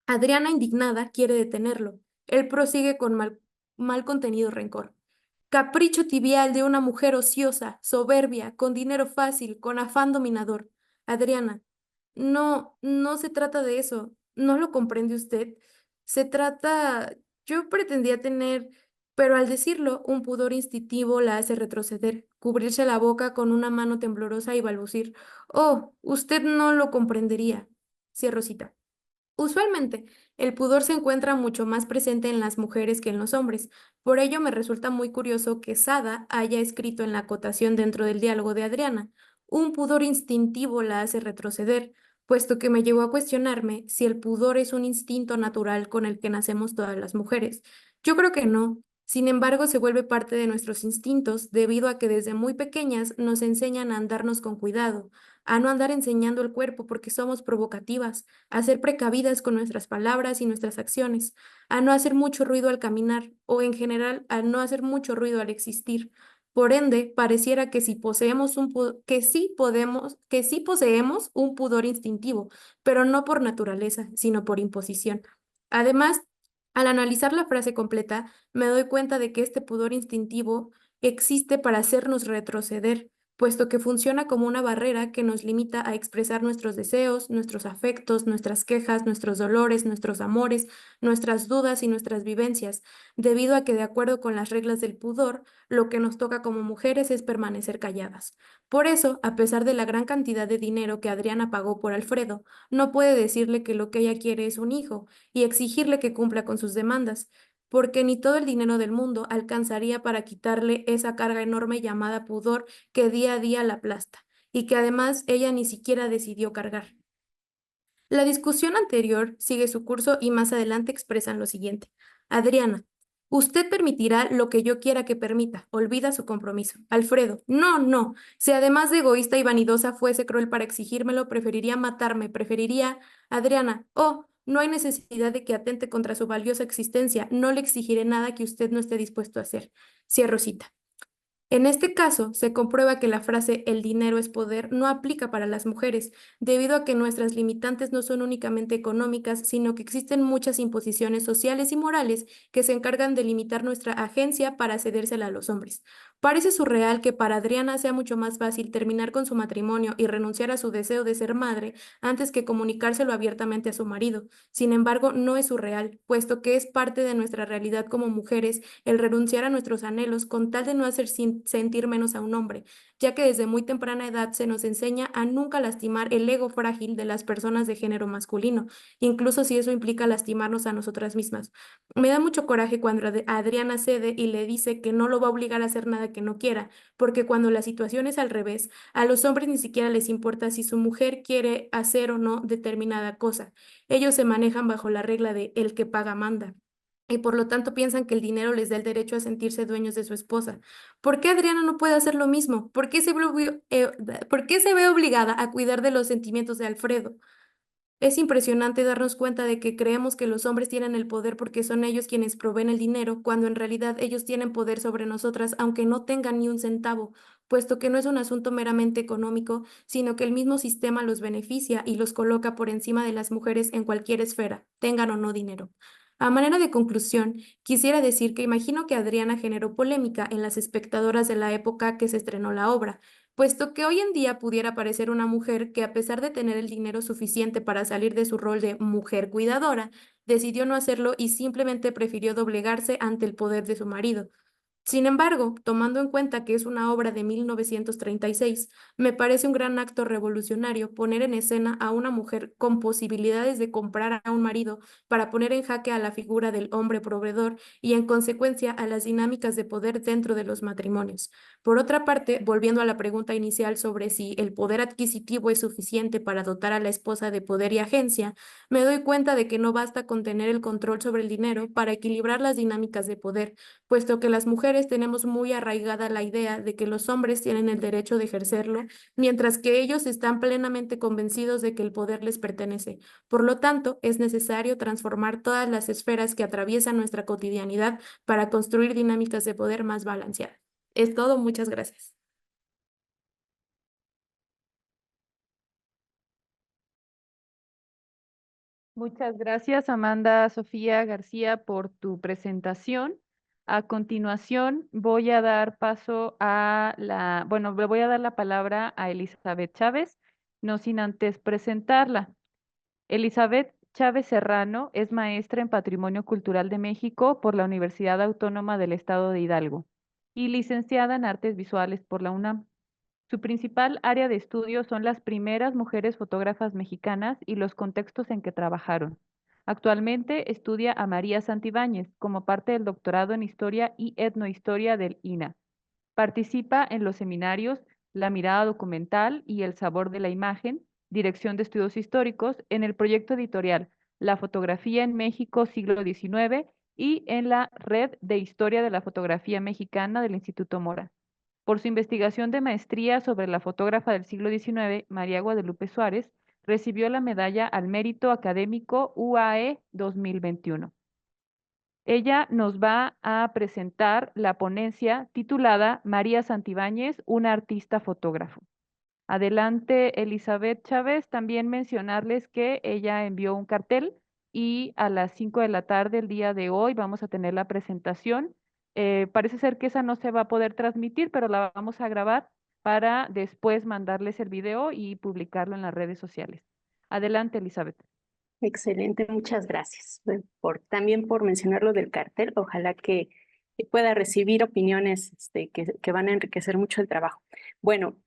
Adriana, indignada, quiere detenerlo. Él prosigue con mal contenido rencor. Capricho tibial de una mujer ociosa, soberbia, con dinero fácil, con afán dominador. Adriana, no se trata de eso. ¿No lo comprende usted? Se trata... Yo pretendía tener, pero al decirlo, un pudor instintivo la hace retroceder, cubrirse la boca con una mano temblorosa y balbucir. Oh, usted no lo comprendería. Cierro cita. Usualmente, el pudor se encuentra mucho más presente en las mujeres que en los hombres. Por ello, me resulta muy curioso que Sada haya escrito en la acotación dentro del diálogo de Adriana, un pudor instintivo la hace retroceder, puesto que me llevó a cuestionarme si el pudor es un instinto natural con el que nacemos todas las mujeres. Yo creo que no. Sin embargo, se vuelve parte de nuestros instintos debido a que desde muy pequeñas nos enseñan a andarnos con cuidado, a no andar enseñando el cuerpo porque somos provocativas, a ser precavidas con nuestras palabras y nuestras acciones, a no hacer mucho ruido al caminar o en general a no hacer mucho ruido al existir. Por ende, pareciera que si poseemos que sí poseemos un pudor instintivo, pero no por naturaleza, sino por imposición. Además, al analizar la frase completa, me doy cuenta de que este pudor instintivo existe para hacernos retroceder, puesto que funciona como una barrera que nos limita a expresar nuestros deseos, nuestros afectos, nuestras quejas, nuestros dolores, nuestros amores, nuestras dudas y nuestras vivencias, debido a que de acuerdo con las reglas del pudor, lo que nos toca como mujeres es permanecer calladas. Por eso, a pesar de la gran cantidad de dinero que Adriana pagó por Alfredo, no puede decirle que lo que ella quiere es un hijo y exigirle que cumpla con sus demandas, porque ni todo el dinero del mundo alcanzaría para quitarle esa carga enorme llamada pudor que día a día la aplasta, y que además ella ni siquiera decidió cargar. La discusión anterior sigue su curso y más adelante expresan lo siguiente. Adriana, usted permitirá lo que yo quiera que permita, olvida su compromiso. Alfredo, no. Si además de egoísta y vanidosa fuese cruel para exigírmelo, preferiría matarme, preferiría... Adriana, oh, no hay necesidad de que atente contra su valiosa existencia, no le exigiré nada que usted no esté dispuesto a hacer. Cierro cita. En este caso, se comprueba que la frase el dinero es poder no aplica para las mujeres, debido a que nuestras limitantes no son únicamente económicas, sino que existen muchas imposiciones sociales y morales que se encargan de limitar nuestra agencia para cedérsela a los hombres. Parece surreal que para Adriana sea mucho más fácil terminar con su matrimonio y renunciar a su deseo de ser madre antes que comunicárselo abiertamente a su marido. Sin embargo, no es surreal, puesto que es parte de nuestra realidad como mujeres el renunciar a nuestros anhelos con tal de no hacer sentir menos a un hombre, ya que desde muy temprana edad se nos enseña a nunca lastimar el ego frágil de las personas de género masculino, incluso si eso implica lastimarnos a nosotras mismas. Me da mucho coraje cuando Adriana cede y le dice que no lo va a obligar a hacer nada que no quiera, porque cuando la situación es al revés, a los hombres ni siquiera les importa si su mujer quiere hacer o no determinada cosa. Ellos se manejan bajo la regla de el que paga manda y por lo tanto piensan que el dinero les da el derecho a sentirse dueños de su esposa. ¿Por qué Adriana no puede hacer lo mismo? ¿Por qué se ve obligada a cuidar de los sentimientos de Alfredo? Es impresionante darnos cuenta de que creemos que los hombres tienen el poder porque son ellos quienes proveen el dinero, cuando en realidad ellos tienen poder sobre nosotras, aunque no tengan ni un centavo, puesto que no es un asunto meramente económico, sino que el mismo sistema los beneficia y los coloca por encima de las mujeres en cualquier esfera, tengan o no dinero. A manera de conclusión, quisiera decir que imagino que Adriana generó polémica en las espectadoras de la época que se estrenó la obra, puesto que hoy en día pudiera parecer una mujer que, a pesar de tener el dinero suficiente para salir de su rol de mujer cuidadora, decidió no hacerlo y simplemente prefirió doblegarse ante el poder de su marido. Sin embargo, tomando en cuenta que es una obra de 1936, me parece un gran acto revolucionario poner en escena a una mujer con posibilidades de comprar a un marido para poner en jaque a la figura del hombre proveedor y, en consecuencia, a las dinámicas de poder dentro de los matrimonios. Por otra parte, volviendo a la pregunta inicial sobre si el poder adquisitivo es suficiente para dotar a la esposa de poder y agencia, me doy cuenta de que no basta con tener el control sobre el dinero para equilibrar las dinámicas de poder, puesto que las mujeres tenemos muy arraigada la idea de que los hombres tienen el derecho de ejercerlo, mientras que ellos están plenamente convencidos de que el poder les pertenece. Por lo tanto, es necesario transformar todas las esferas que atraviesan nuestra cotidianidad para construir dinámicas de poder más balanceadas. Es todo, muchas gracias. Muchas gracias, Amanda Sofía García, por tu presentación. A continuación, voy a dar paso a le voy a dar la palabra a Elizabeth Chávez, no sin antes presentarla. Elizabeth Chávez Serrano es maestra en Patrimonio Cultural de México por la Universidad Autónoma del Estado de Hidalgo y licenciada en Artes Visuales por la UNAM. Su principal área de estudio son las primeras mujeres fotógrafas mexicanas y los contextos en que trabajaron. Actualmente estudia a María Santibáñez como parte del doctorado en Historia y Etnohistoria del INA. Participa en los seminarios La mirada documental y El sabor de la imagen, Dirección de Estudios Históricos, en el proyecto editorial La fotografía en México siglo XIX y en la Red de Historia de la Fotografía Mexicana del Instituto Mora. Por su investigación de maestría sobre la fotógrafa del siglo XIX, María Guadalupe Suárez, recibió la medalla al mérito académico UAE 2021. Ella nos va a presentar la ponencia titulada María Santibáñez, una artista fotógrafo. Adelante, Elizabeth Chávez. También mencionarles que ella envió un cartel y a las 5 de la tarde el día de hoy vamos a tener la presentación. Parece ser que esa no se va a poder transmitir, pero la vamos a grabar para después mandarles el video y publicarlo en las redes sociales. Adelante, Elizabeth. Excelente, muchas gracias. También por mencionar lo del cartel, ojalá que pueda recibir opiniones que van a enriquecer mucho el trabajo. Bueno,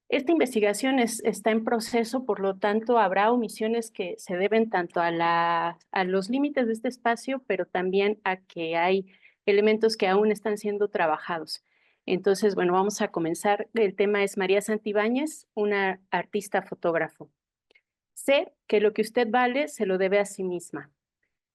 esta investigación está en proceso, por lo tanto habrá omisiones que se deben tanto a los límites de este espacio, pero también a que hay elementos que aún están siendo trabajados. Entonces, bueno, vamos a comenzar. El tema es María Santibáñez, una artista fotógrafo. Sé que lo que usted vale se lo debe a sí misma.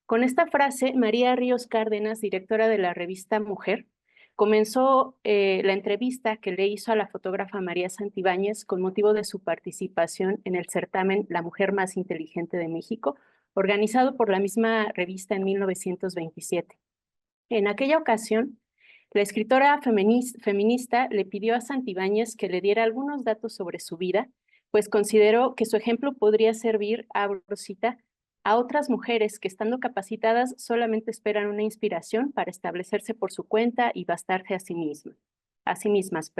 Con esta frase, María Ríos Cárdenas, directora de la revista Mujer, comenzó la entrevista que le hizo a la fotógrafa María Santibáñez con motivo de su participación en el certamen La Mujer Más Inteligente de México, organizado por la misma revista en 1927. En aquella ocasión, la escritora feminista le pidió a Santibáñez que le diera algunos datos sobre su vida, pues consideró que su ejemplo podría servir, abro cita, a otras mujeres que, estando capacitadas, solamente esperan una inspiración para establecerse por su cuenta y bastarse a sí mismas.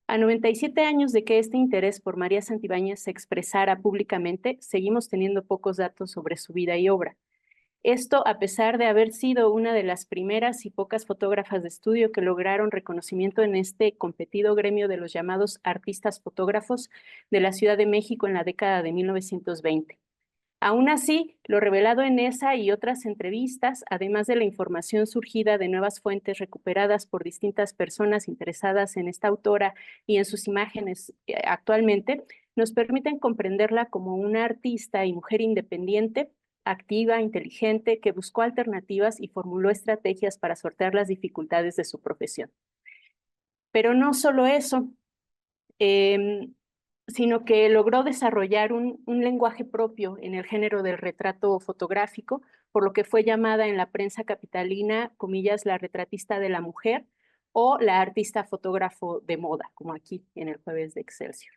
A 97 años de que este interés por María Santibáñez se expresara públicamente, seguimos teniendo pocos datos sobre su vida y obra. Esto a pesar de haber sido una de las primeras y pocas fotógrafas de estudio que lograron reconocimiento en este competido gremio de los llamados artistas fotógrafos de la Ciudad de México en la década de 1920. Aún así, lo revelado en esa y otras entrevistas, además de la información surgida de nuevas fuentes recuperadas por distintas personas interesadas en esta autora y en sus imágenes actualmente, nos permiten comprenderla como una artista y mujer independiente, activa, inteligente, que buscó alternativas y formuló estrategias para sortear las dificultades de su profesión. Pero no solo eso. sino que logró desarrollar un lenguaje propio en el género del retrato fotográfico, por lo que fue llamada en la prensa capitalina, comillas, la retratista de la mujer o la artista fotógrafo de moda, como aquí en el Jueves de Excelsior.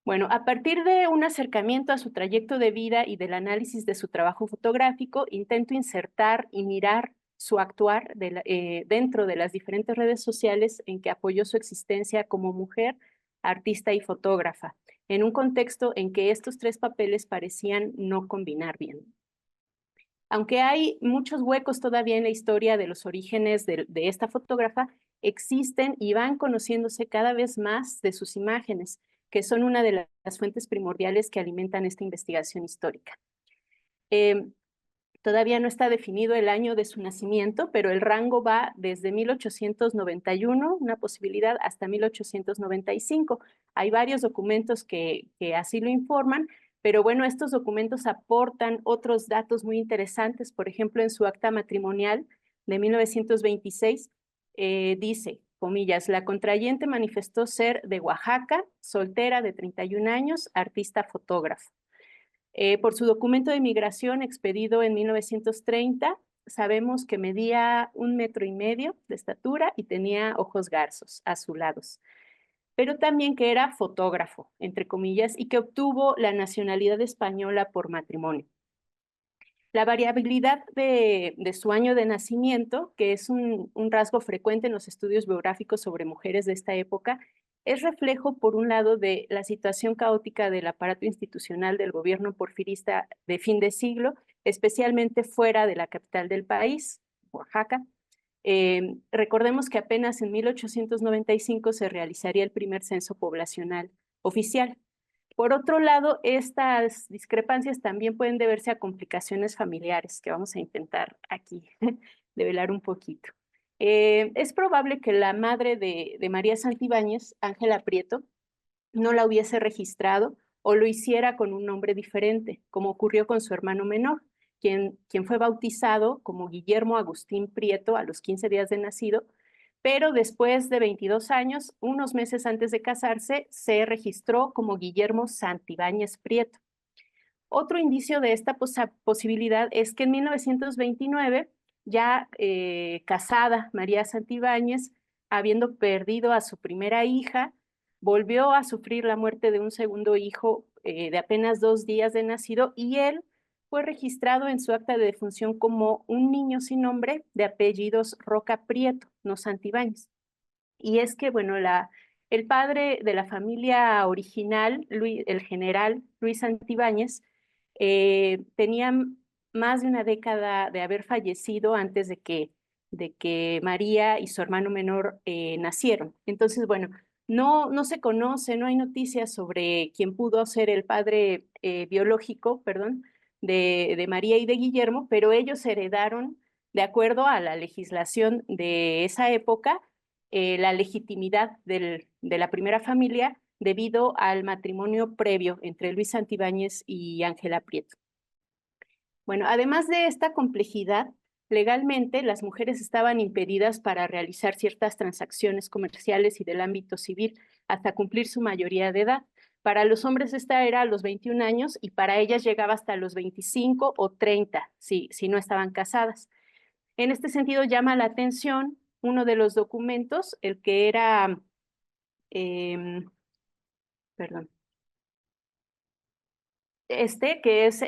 Bueno, a partir de un acercamiento a su trayecto de vida y del análisis de su trabajo fotográfico, intento insertar y mirar su actuar dentro de las diferentes redes sociales en que apoyó su existencia como mujer, artista y fotógrafa, en un contexto en que estos tres papeles parecían no combinar bien. Aunque hay muchos huecos todavía en la historia de los orígenes de esta fotógrafa, existen y van conociéndose cada vez más de sus imágenes, que son una de las fuentes primordiales que alimentan esta investigación histórica. Todavía no está definido el año de su nacimiento, pero el rango va desde 1891, una posibilidad, hasta 1895. Hay varios documentos que así lo informan, pero bueno, estos documentos aportan otros datos muy interesantes. Por ejemplo, en su acta matrimonial de 1926, dice, comillas, la contrayente manifestó ser de Oaxaca, soltera de 31 años, artista fotógrafo. Por su documento de migración expedido en 1930, sabemos que medía 1,5 metros de estatura y tenía ojos garzos, azulados, pero también que era fotógrafo, entre comillas, y que obtuvo la nacionalidad española por matrimonio. La variabilidad de su año de nacimiento, que es un rasgo frecuente en los estudios biográficos sobre mujeres de esta época, es reflejo, por un lado, de la situación caótica del aparato institucional del gobierno porfirista de fin de siglo, especialmente fuera de la capital del país, Oaxaca. Recordemos que apenas en 1895 se realizaría el primer censo poblacional oficial. Por otro lado, estas discrepancias también pueden deberse a complicaciones familiares que vamos a intentar aquí develar un poquito. Es probable que la madre de María Santibáñez, Ángela Prieto, no la hubiese registrado o lo hiciera con un nombre diferente, como ocurrió con su hermano menor, quien fue bautizado como Guillermo Agustín Prieto a los 15 días de nacido, pero después de 22 años, unos meses antes de casarse, se registró como Guillermo Santibáñez Prieto. Otro indicio de esta posibilidad es que en 1929, ya casada María Santibáñez, habiendo perdido a su primera hija, volvió a sufrir la muerte de un segundo hijo de apenas 2 días de nacido, y él fue registrado en su acta de defunción como un niño sin nombre de apellidos Roca Prieto, no Santibáñez. Y es que, bueno, el padre de la familia original, el general Luis Santibáñez, tenía más de una década de haber fallecido antes de que María y su hermano menor nacieron. Entonces, bueno, no se conoce, no hay noticias sobre quién pudo ser el padre biológico, perdón, de María y de Guillermo, pero ellos heredaron, de acuerdo a la legislación de esa época, la legitimidad de la primera familia debido al matrimonio previo entre Luis Santibáñez y Ángela Prieto. Bueno, además de esta complejidad, legalmente las mujeres estaban impedidas para realizar ciertas transacciones comerciales y del ámbito civil hasta cumplir su mayoría de edad. Para los hombres esta era a los 21 años y para ellas llegaba hasta los 25 o 30, si no estaban casadas. En este sentido llama la atención uno de los documentos, el que era, perdón, que es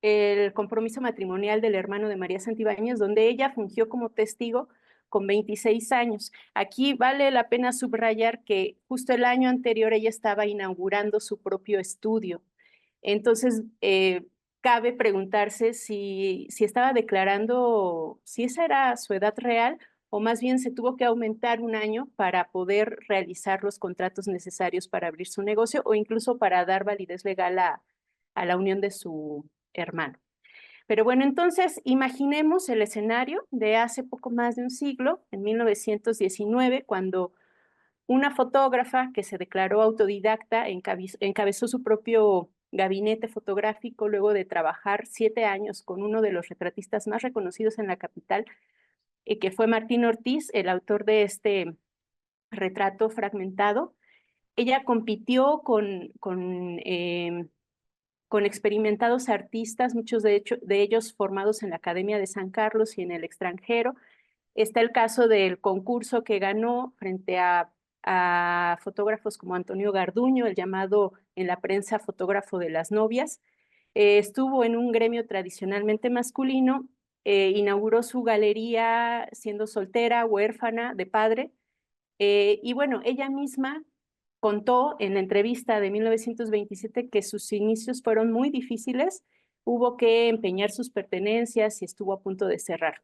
el compromiso matrimonial del hermano de María Santibáñez, donde ella fungió como testigo con 26 años. Aquí vale la pena subrayar que justo el año anterior ella estaba inaugurando su propio estudio. Entonces, cabe preguntarse si estaba declarando, si esa era su edad real, o más bien se tuvo que aumentar un año para poder realizar los contratos necesarios para abrir su negocio o incluso para dar validez legal a la unión de su hermano. Pero bueno, entonces imaginemos el escenario de hace poco más de un siglo, en 1919, cuando una fotógrafa que se declaró autodidacta encabezó su propio gabinete fotográfico luego de trabajar 7 años con uno de los retratistas más reconocidos en la capital, que fue Martín Ortiz, el autor de este retrato fragmentado. Ella compitió con experimentados artistas, muchos de ellos formados en la Academia de San Carlos y en el extranjero. Está el caso del concurso que ganó frente a fotógrafos como Antonio Garduño, el llamado en la prensa fotógrafo de las novias. Estuvo en un gremio tradicionalmente masculino, inauguró su galería siendo soltera, huérfana, de padre, y bueno, ella misma contó en la entrevista de 1927 que sus inicios fueron muy difíciles, hubo que empeñar sus pertenencias y estuvo a punto de cerrar.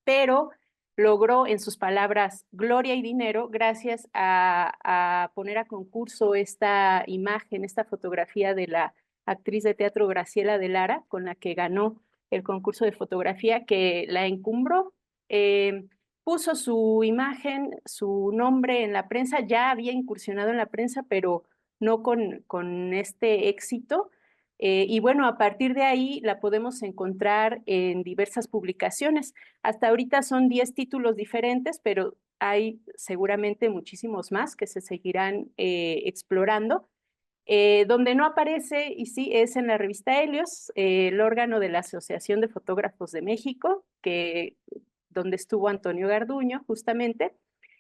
Pero logró, en sus palabras, gloria y dinero gracias a poner a concurso esta imagen, esta fotografía de la actriz de teatro Graciela de Lara, con la que ganó el concurso de fotografía, que la encumbró. Puso su imagen, su nombre en la prensa, ya había incursionado en la prensa, pero no con este éxito. Y bueno, a partir de ahí la podemos encontrar en diversas publicaciones. Hasta ahorita son 10 títulos diferentes, pero hay seguramente muchísimos más que se seguirán explorando. Donde no aparece, y sí, es en la revista Helios, el órgano de la Asociación de Fotógrafos de México, donde estuvo Antonio Garduño, justamente.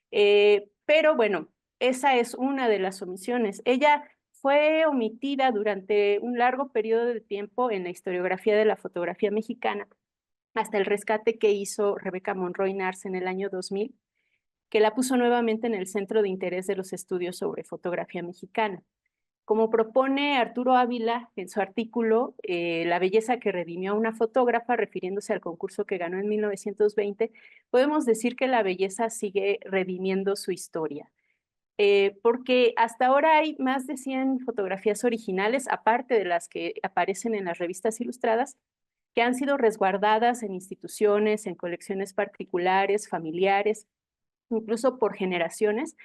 Pero bueno, esa es una de las omisiones. Ella fue omitida durante un largo periodo de tiempo en la historiografía de la fotografía mexicana, hasta el rescate que hizo Rebeca Monroy Nars en el año 2000, que la puso nuevamente en el centro de interés de los estudios sobre fotografía mexicana. Como propone Arturo Ávila en su artículo La belleza que redimió a una fotógrafa, refiriéndose al concurso que ganó en 1920, podemos decir que la belleza sigue redimiendo su historia. Porque hasta ahora hay más de 100 fotografías originales, aparte de las que aparecen en las revistas ilustradas, que han sido resguardadas en instituciones, en colecciones particulares, familiares, incluso por generaciones,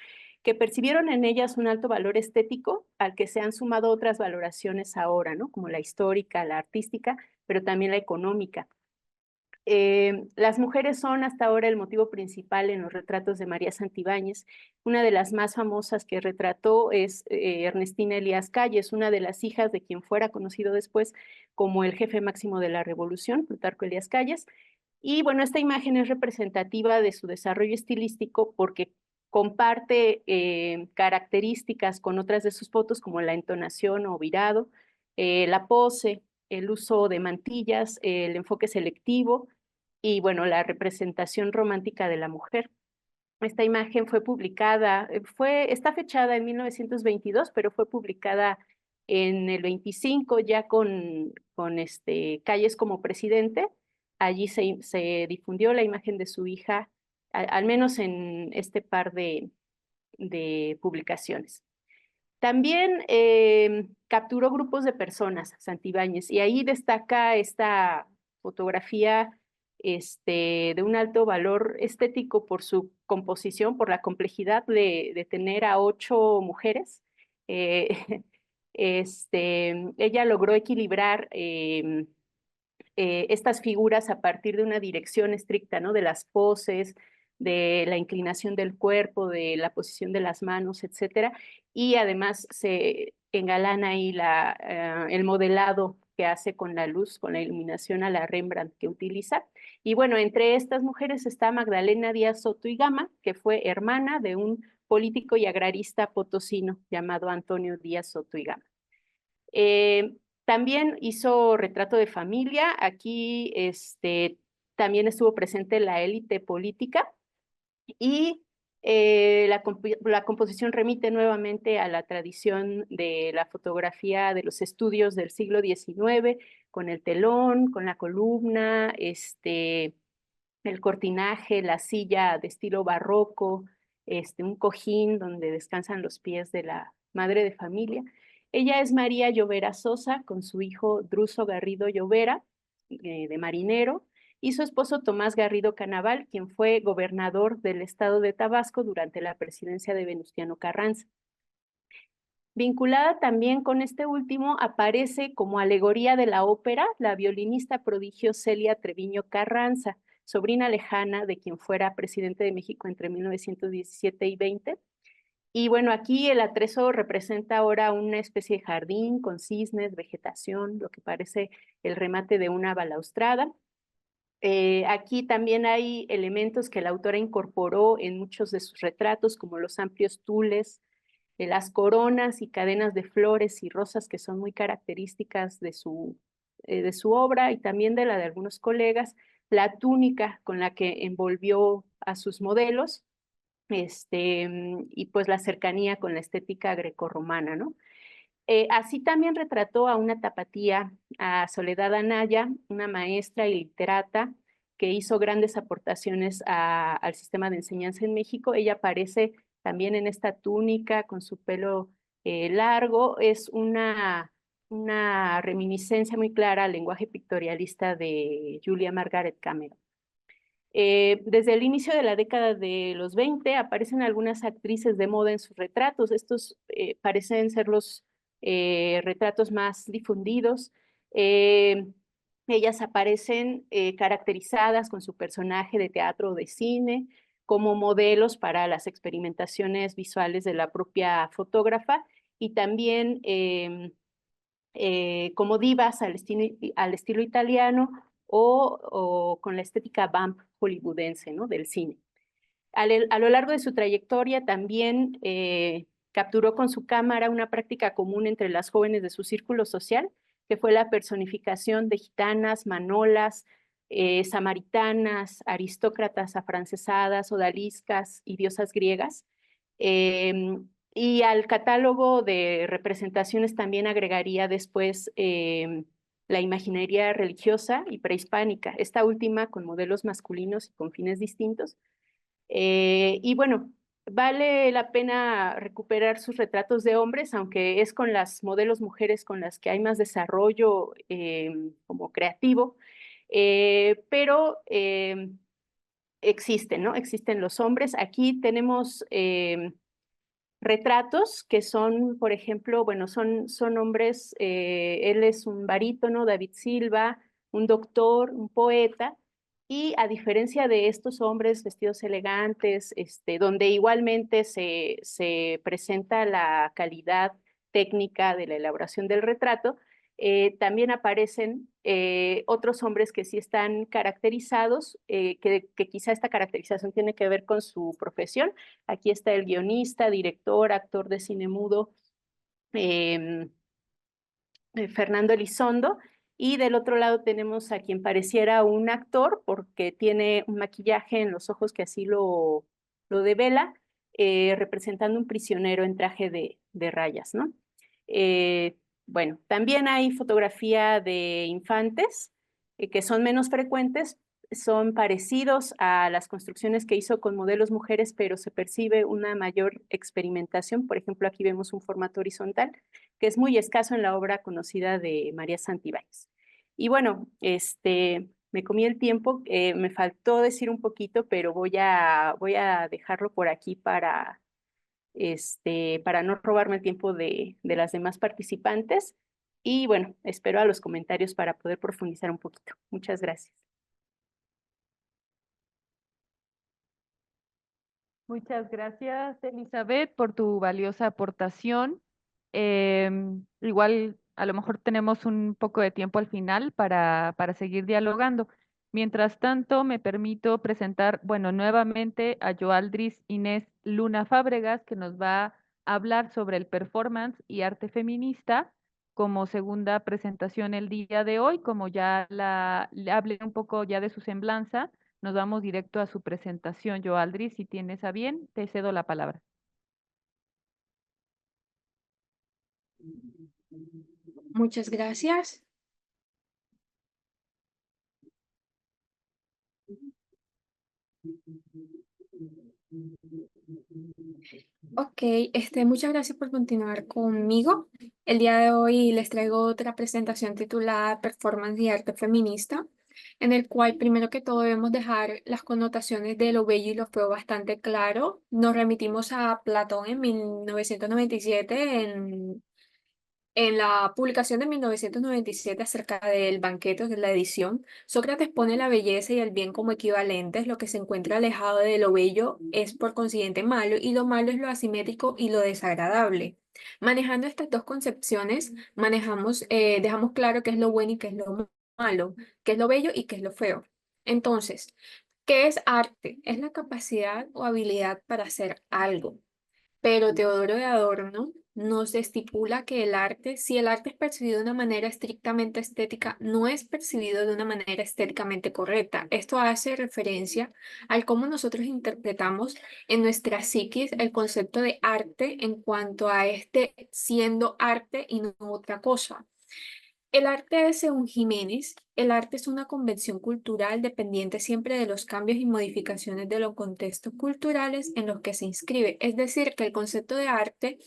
que percibieron en ellas un alto valor estético al que se han sumado otras valoraciones ahora, ¿no? Como la histórica, la artística, pero también la económica. Las mujeres son hasta ahora el motivo principal en los retratos de María Santibáñez. Una de las más famosas que retrató es Ernestina Elías Calles, una de las hijas de quien fuera conocido después como el jefe máximo de la revolución, Plutarco Elías Calles. Y bueno, esta imagen es representativa de su desarrollo estilístico porque comparte características con otras de sus fotos como la entonación o virado, la pose, el uso de mantillas, el enfoque selectivo y bueno, la representación romántica de la mujer. Esta imagen fue publicada, está fechada en 1922, pero fue publicada en el 25 ya con Calles como presidente. Allí se difundió la imagen de su hija, al menos en este par de publicaciones. También capturó grupos de personas, Santibáñez, y ahí destaca esta fotografía de un alto valor estético por su composición, por la complejidad de tener a 8 mujeres. Ella logró equilibrar estas figuras a partir de una dirección estricta, ¿no? De las poses, de la inclinación del cuerpo, de la posición de las manos, etcétera, y además se engalana ahí el modelado que hace con la luz, con la iluminación a la Rembrandt que utiliza. Y bueno, entre estas mujeres está Magdalena Díaz Soto y Gama, que fue hermana de un político y agrarista potosino llamado Antonio Díaz Soto y Gama. También hizo retrato de familia. Aquí también estuvo presente la élite política y la composición remite nuevamente a la tradición de la fotografía de los estudios del siglo XIX, con el telón, con la columna, el cortinaje, la silla de estilo barroco, un cojín donde descansan los pies de la madre de familia. Ella es María Llovera Sosa, con su hijo Druso Garrido Llovera, de marinero, y su esposo Tomás Garrido Canaval, quien fue gobernador del estado de Tabasco durante la presidencia de Venustiano Carranza. Vinculada también con este último, aparece como alegoría de la ópera la violinista prodigio Celia Treviño Carranza, sobrina lejana de quien fuera presidente de México entre 1917 y 20. Y bueno, aquí el atrezo representa ahora una especie de jardín con cisnes, vegetación, lo que parece el remate de una balaustrada. Aquí también hay elementos que la autora incorporó en muchos de sus retratos, como los amplios tules, las coronas y cadenas de flores y rosas que son muy características de su obra y también de la de algunos colegas, la túnica con la que envolvió a sus modelos, y pues la cercanía con la estética grecorromana, ¿no? Así también retrató a una tapatía, a Soledad Anaya, una maestra y literata que hizo grandes aportaciones al sistema de enseñanza en México. Ella aparece también en esta túnica con su pelo largo. Es una reminiscencia muy clara al lenguaje pictorialista de Julia Margaret Cameron. Desde el inicio de la década de los 20 aparecen algunas actrices de moda en sus retratos. Estos parecen ser los retratos más difundidos. Eh, Ellas aparecen caracterizadas con su personaje de teatro o de cine, como modelos para las experimentaciones visuales de la propia fotógrafa y también como divas al estilo italiano o con la estética vamp hollywoodense, ¿no? Del cine. A lo largo de su trayectoria también capturó con su cámara una práctica común entre las jóvenes de su círculo social, que fue la personificación de gitanas, manolas, samaritanas, aristócratas afrancesadas, odaliscas y diosas griegas. Y al catálogo de representaciones también agregaría después la imaginería religiosa y prehispánica, esta última con modelos masculinos y con fines distintos. Y bueno, vale la pena recuperar sus retratos de hombres, aunque es con las modelos mujeres con las que hay más desarrollo como creativo, pero existen, ¿no? Existen los hombres. Aquí tenemos retratos que son, por ejemplo, bueno, son hombres, él es un barítono, David Silva, un doctor, un poeta, y a diferencia de estos hombres vestidos elegantes, donde igualmente se presenta la calidad técnica de la elaboración del retrato, también aparecen otros hombres que sí están caracterizados, que quizá esta caracterización tiene que ver con su profesión. Aquí está el guionista, director, actor de cine mudo, eh, Fernando Elizondo, y del otro lado tenemos a quien pareciera un actor porque tiene un maquillaje en los ojos que así lo devela, representando un prisionero en traje de rayas, ¿no? Bueno, también hay fotografía de infantes que son menos frecuentes, son parecidos a las construcciones que hizo con modelos mujeres, pero se percibe una mayor experimentación. Por ejemplo, aquí vemos un formato horizontal que es muy escaso en la obra conocida de María Santibáñez. Y bueno, me comí el tiempo, me faltó decir un poquito, pero voy a dejarlo por aquí para no robarme el tiempo de las demás participantes. Y bueno, espero a los comentarios para poder profundizar un poquito. Muchas gracias. Muchas gracias, Elizabeth, por tu valiosa aportación. Igual a lo mejor tenemos un poco de tiempo al final para seguir dialogando. Mientras tanto, me permito presentar, bueno, nuevamente a Joaldris Inés Luna Fábregas, que nos va a hablar sobre el performance y arte feminista como segunda presentación el día de hoy. Como ya le hablé un poco ya de su semblanza, nos vamos directo a su presentación. Joaldris, si tienes a bien, te cedo la palabra. Muchas gracias. Ok, muchas gracias por continuar conmigo. El día de hoy les traigo otra presentación titulada Performance y Arte Feminista, en el cual primero que todo debemos dejar las connotaciones de lo bello y lo feo bastante claro. Nos remitimos a Platón en 1997 En la publicación de 1997 acerca del banquete, que es la edición, Sócrates pone la belleza y el bien como equivalentes. Lo que se encuentra alejado de lo bello es por consiguiente malo, y lo malo es lo asimétrico y lo desagradable. Manejando estas dos concepciones, dejamos claro qué es lo bueno y qué es lo malo, qué es lo bello y qué es lo feo. Entonces, ¿qué es arte? Es la capacidad o habilidad para hacer algo. Pero Teodoro de Adorno nos estipula que el arte, si el arte es percibido de una manera estrictamente estética, no es percibido de una manera estéticamente correcta. Esto hace referencia al cómo nosotros interpretamos en nuestra psiquis el concepto de arte en cuanto a este siendo arte y no otra cosa. El arte es, según Jiménez, el arte es una convención cultural dependiente siempre de los cambios y modificaciones de los contextos culturales en los que se inscribe. Es decir, que el concepto de arte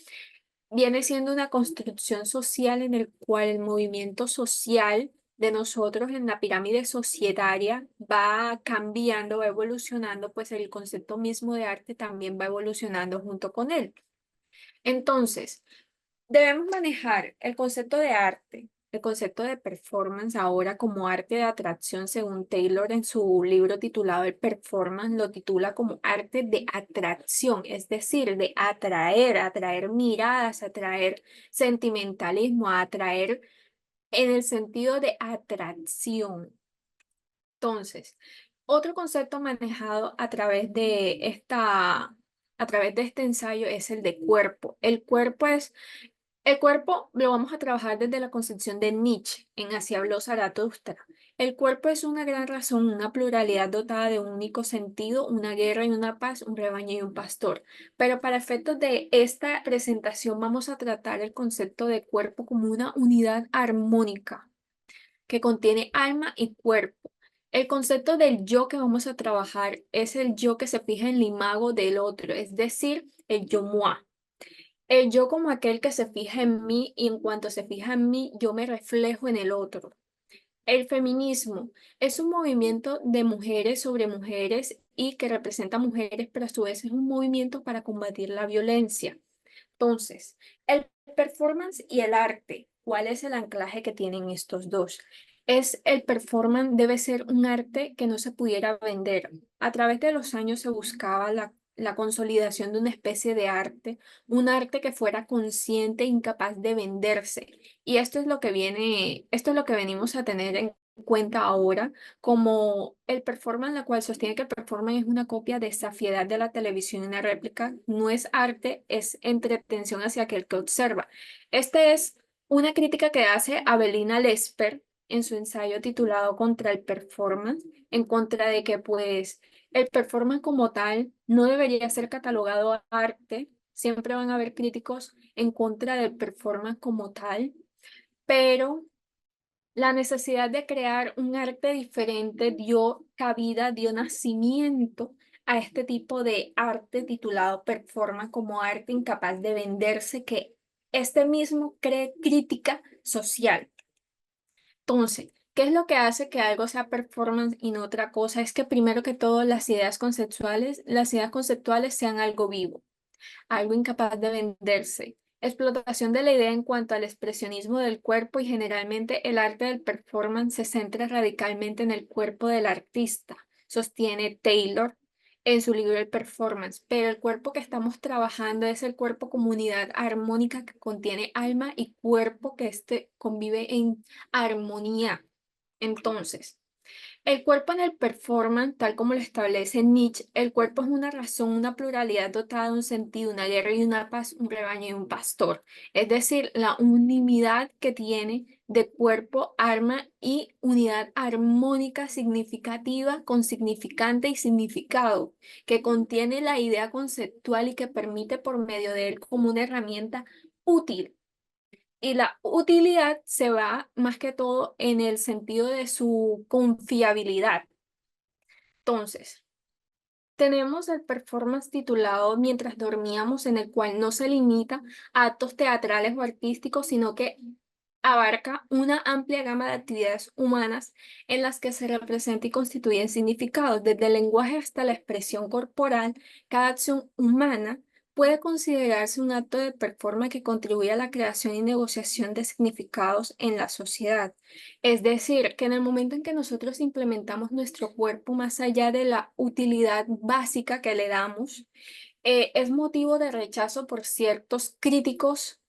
viene siendo una construcción social en el cual el movimiento social de nosotros en la pirámide societaria va cambiando, va evolucionando, pues el concepto mismo de arte también va evolucionando junto con él. Entonces, debemos manejar el concepto de arte, el concepto de performance ahora como arte de atracción, según Taylor en su libro titulado El Performance, lo titula como arte de atracción, es decir, de atraer, atraer miradas, atraer sentimentalismo, atraer en el sentido de atracción. Entonces, otro concepto manejado a través de este ensayo es el de cuerpo. El cuerpo lo vamos a trabajar desde la concepción de Nietzsche, en Así habló Zaratustra. El cuerpo es una gran razón, una pluralidad dotada de un único sentido, una guerra y una paz, un rebaño y un pastor. Pero para efectos de esta presentación vamos a tratar el concepto de cuerpo como una unidad armónica que contiene alma y cuerpo. El concepto del yo que vamos a trabajar es el yo que se fija en el imago del otro, es decir, el yo moi. El yo como aquel que se fija en mí y en cuanto se fija en mí, yo me reflejo en el otro. El feminismo es un movimiento de mujeres sobre mujeres y que representa mujeres, pero a su vez es un movimiento para combatir la violencia. Entonces, el performance y el arte, ¿cuál es el anclaje que tienen estos dos? El performance debe ser un arte que no se pudiera vender. A través de los años se buscaba la consolidación de una especie de arte, un arte que fuera consciente e incapaz de venderse. Y esto es lo que venimos a tener en cuenta ahora como el performance, la cual sostiene que el performance es una copia de Saciedad de la televisión y una réplica, no es arte, es entretención hacia aquel que observa. Esta es una crítica que hace Avelina Lesper en su ensayo titulado Contra el performance, en contra de que pues el performance como tal no debería ser catalogado arte. Siempre van a haber críticos en contra del performance como tal, pero la necesidad de crear un arte diferente dio cabida, dio nacimiento a este tipo de arte titulado performance como arte incapaz de venderse, que este mismo cree crítica social. Entonces, ¿qué es lo que hace que algo sea performance y no otra cosa? Es que primero que todo las ideas conceptuales sean algo vivo, algo incapaz de venderse. Explotación de la idea en cuanto al expresionismo del cuerpo, y generalmente el arte del performance se centra radicalmente en el cuerpo del artista, sostiene Taylor en su libro El Performance, pero el cuerpo que estamos trabajando es el cuerpo como unidad armónica que contiene alma y cuerpo que convive en armonía. Entonces, el cuerpo en el performance, tal como lo establece Nietzsche, el cuerpo es una razón, una pluralidad dotada de un sentido, una guerra y una paz, un rebaño y un pastor. Es decir, la unidad que tiene de cuerpo, arma y unidad armónica significativa con significante y significado, que contiene la idea conceptual y que permite por medio de él como una herramienta útil. Y la utilidad se va más que todo en el sentido de su confiabilidad. Entonces, tenemos el performance titulado Mientras dormíamos, en el cual no se limita a actos teatrales o artísticos, sino que abarca una amplia gama de actividades humanas en las que se representa y constituyen significados, desde el lenguaje hasta la expresión corporal. Cada acción humana puede considerarse un acto de performance que contribuye a la creación y negociación de significados en la sociedad. Es decir, que en el momento en que nosotros implementamos nuestro cuerpo más allá de la utilidad básica que le damos, es motivo de rechazo por ciertos críticos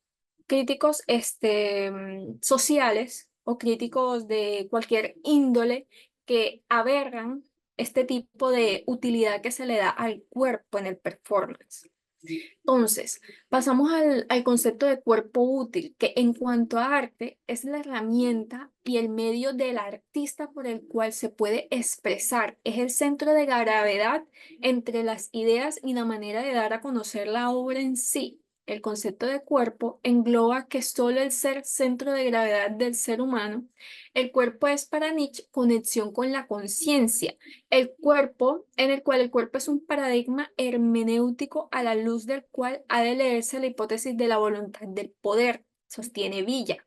sociales o críticos de cualquier índole que aberran este tipo de utilidad que se le da al cuerpo en el performance. Entonces, pasamos al concepto de cuerpo útil, que en cuanto a arte es la herramienta y el medio del artista por el cual se puede expresar. Es el centro de gravedad entre las ideas y la manera de dar a conocer la obra en sí. El concepto de cuerpo engloba que solo el ser centro de gravedad del ser humano. El cuerpo es para Nietzsche conexión con la conciencia, el cuerpo, en el cual el cuerpo es un paradigma hermenéutico a la luz del cual ha de leerse la hipótesis de la voluntad del poder, sostiene Villa.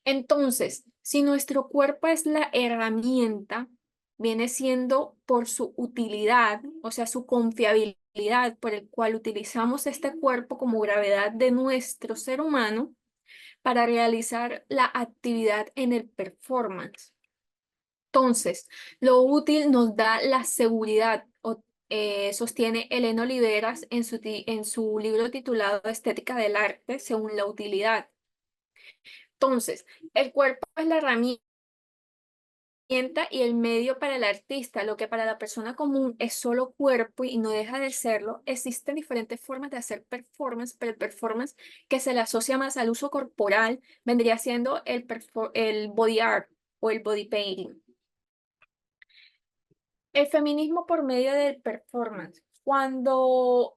Entonces, si nuestro cuerpo es la herramienta, viene siendo por su utilidad, o sea, su confiabilidad por el cual utilizamos este cuerpo como gravedad de nuestro ser humano para realizar la actividad en el performance. Entonces, lo útil nos da la seguridad, sostiene Elena Oliveras en su libro titulado Estética del Arte según la utilidad. Entonces, el cuerpo es la herramienta y el medio para el artista, lo que para la persona común es solo cuerpo y no deja de serlo. Existen diferentes formas de hacer performance, pero el performance que se le asocia más al uso corporal vendría siendo el body art o el body painting. El feminismo por medio del performance. Cuando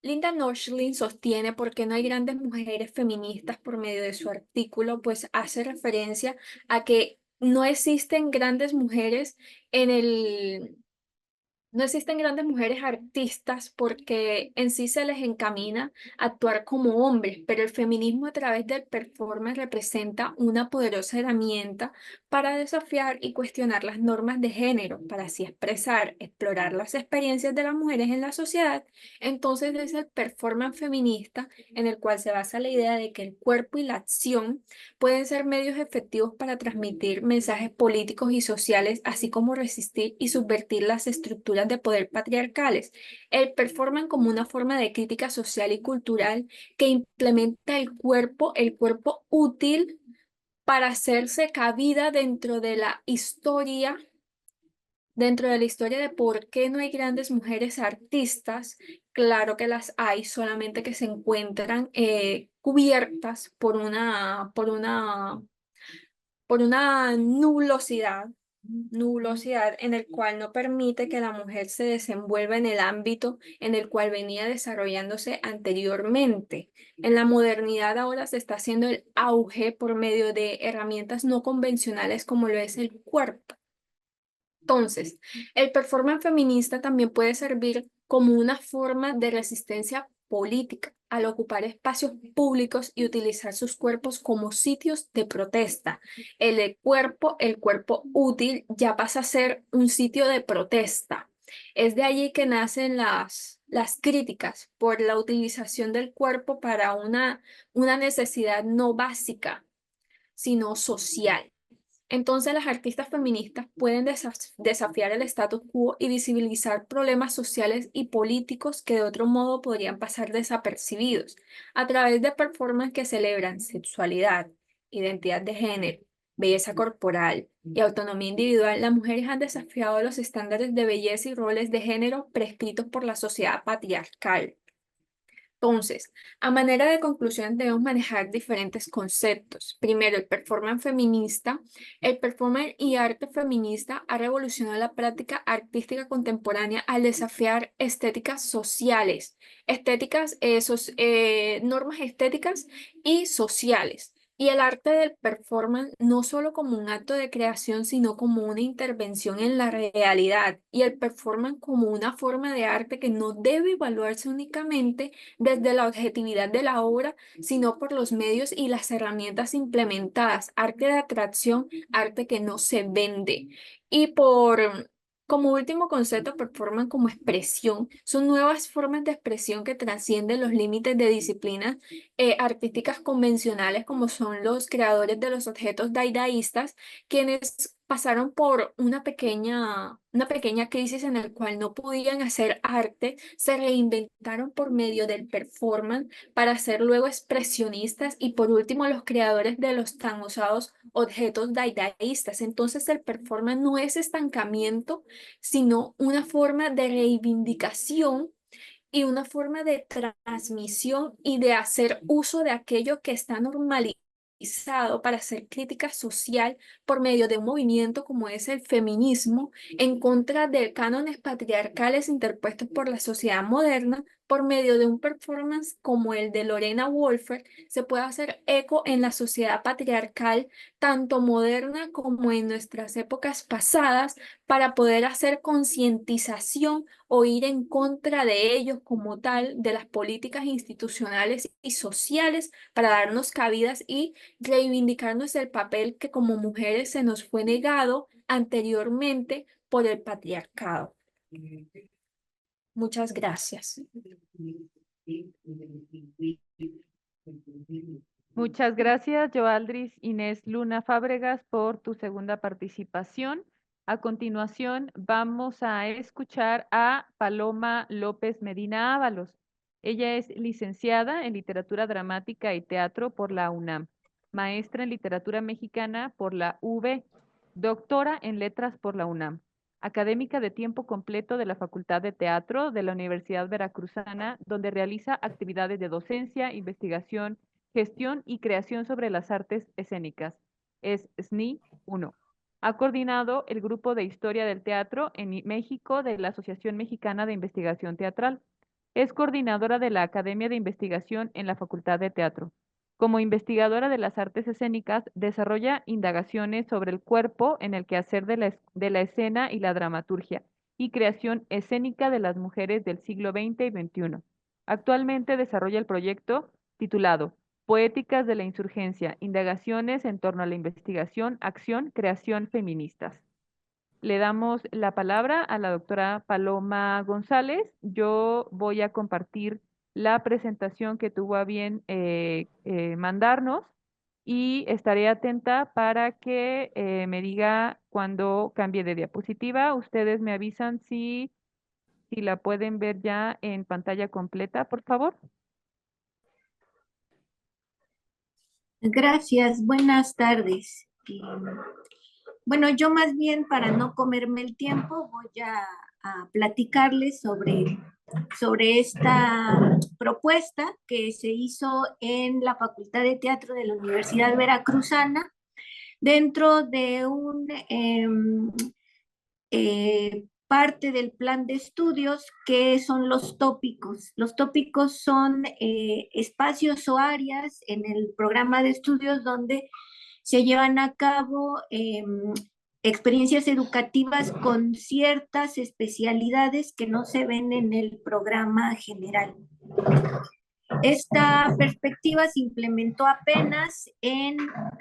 Linda Norshlin sostiene por qué no hay grandes mujeres feministas por medio de su artículo, pues hace referencia a que no existen grandes mujeres en el no existen grandes mujeres artistas porque en sí se les encamina a actuar como hombres, pero el feminismo a través del performance representa una poderosa herramienta para desafiar y cuestionar las normas de género, para así explorar las experiencias de las mujeres en la sociedad. Entonces es el performance feminista en el cual se basa la idea de que el cuerpo y la acción pueden ser medios efectivos para transmitir mensajes políticos y sociales, así como resistir y subvertir las estructuras de poder patriarcales. El performan como una forma de crítica social y cultural que implementa el cuerpo útil para hacerse cabida dentro de la historia de por qué no hay grandes mujeres artistas. Claro que las hay, solamente que se encuentran cubiertas por una nulosidad en el cual no permite que la mujer se desenvuelva en el ámbito en el cual venía desarrollándose anteriormente. En la modernidad ahora se está haciendo el auge por medio de herramientas no convencionales como lo es el cuerpo. Entonces, el performance feminista también puede servir como una forma de resistencia política al ocupar espacios públicos y utilizar sus cuerpos como sitios de protesta. El cuerpo útil ya pasa a ser un sitio de protesta. Es de allí que nacen las críticas por la utilización del cuerpo para una necesidad no básica, sino social. Entonces las artistas feministas pueden desafiar el status quo y visibilizar problemas sociales y políticos que de otro modo podrían pasar desapercibidos a través de performances que celebran sexualidad, identidad de género, belleza corporal y autonomía individual. Las mujeres han desafiado los estándares de belleza y roles de género prescritos por la sociedad patriarcal. Entonces, a manera de conclusión, debemos manejar diferentes conceptos. Primero, el performance feminista. El performance y arte feminista ha revolucionado la práctica artística contemporánea al desafiar estéticas sociales, normas estéticas y sociales. Y el arte del performance no solo como un acto de creación, sino como una intervención en la realidad. Y el performance como una forma de arte que no debe evaluarse únicamente desde la objetividad de la obra, sino por los medios y las herramientas implementadas. Arte de atracción, arte que no se vende. Y Como último concepto, performance como expresión son nuevas formas de expresión que trascienden los límites de disciplinas artísticas convencionales, como son los creadores de los objetos dadaístas, quienes pasaron por una pequeña crisis en la cual no podían hacer arte, se reinventaron por medio del performance para ser luego expresionistas y por último los creadores de los tan usados objetos dadaístas. Entonces el performance no es estancamiento, sino una forma de reivindicación y una forma de transmisión y de hacer uso de aquello que está normalizado para hacer crítica social por medio de un movimiento como es el feminismo en contra de cánones patriarcales interpuestos por la sociedad moderna. Por medio de un performance como el de Lorena Wolfer, se puede hacer eco en la sociedad patriarcal, tanto moderna como en nuestras épocas pasadas, para poder hacer concientización o ir en contra de ellos como tal, de las políticas institucionales y sociales, para darnos cabidas y reivindicarnos el papel que como mujeres se nos fue negado anteriormente por el patriarcado. Muchas gracias. Muchas gracias, Joaldris Inés Luna Fábregas, por tu segunda participación. A continuación, vamos a escuchar a Paloma López Medina Ábalos. Ella es licenciada en Literatura Dramática y Teatro por la UNAM, maestra en Literatura Mexicana por la UB, doctora en Letras por la UNAM, académica de tiempo completo de la Facultad de Teatro de la Universidad Veracruzana, donde realiza actividades de docencia, investigación, gestión y creación sobre las artes escénicas. Es SNI 1. Ha coordinado el Grupo de Historia del Teatro en México de la Asociación Mexicana de Investigación Teatral. Es coordinadora de la Academia de Investigación en la Facultad de Teatro. Como investigadora de las artes escénicas, desarrolla indagaciones sobre el cuerpo en el quehacer de la escena y la dramaturgia y creación escénica de las mujeres del siglo XX y XXI. Actualmente desarrolla el proyecto titulado Poéticas de la Insurgencia, indagaciones en torno a la investigación, acción, creación feministas. Le damos la palabra a la doctora Paloma González. Yo voy a compartir la presentación que tuvo a bien mandarnos y estaré atenta para que me diga cuando cambie de diapositiva. Ustedes me avisan si la pueden ver ya en pantalla completa, por favor. Gracias, buenas tardes. Bueno, yo más bien para no comerme el tiempo voy a platicarles sobre esta propuesta que se hizo en la Facultad de Teatro de la Universidad Veracruzana dentro de un parte del plan de estudios que son los tópicos. Los tópicos son espacios o áreas en el programa de estudios donde se llevan a cabo experiencias educativas con ciertas especialidades que no se ven en el programa general. Esta perspectiva se implementó apenas en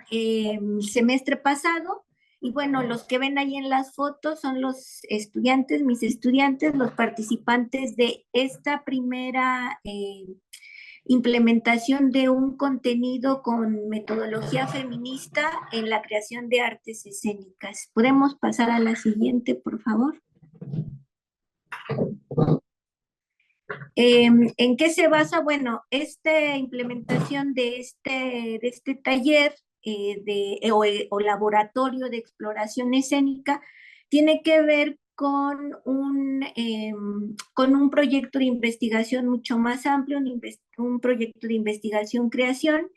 el semestre pasado y bueno, los que ven ahí en las fotos son los estudiantes, mis estudiantes, los participantes de esta primera implementación de un contenido con metodología feminista en la creación de artes escénicas. ¿Podemos pasar a la siguiente, por favor? ¿En qué se basa? Bueno, esta implementación de este taller o laboratorio de exploración escénica tiene que ver con un proyecto de investigación mucho más amplio, un proyecto de investigación-creación,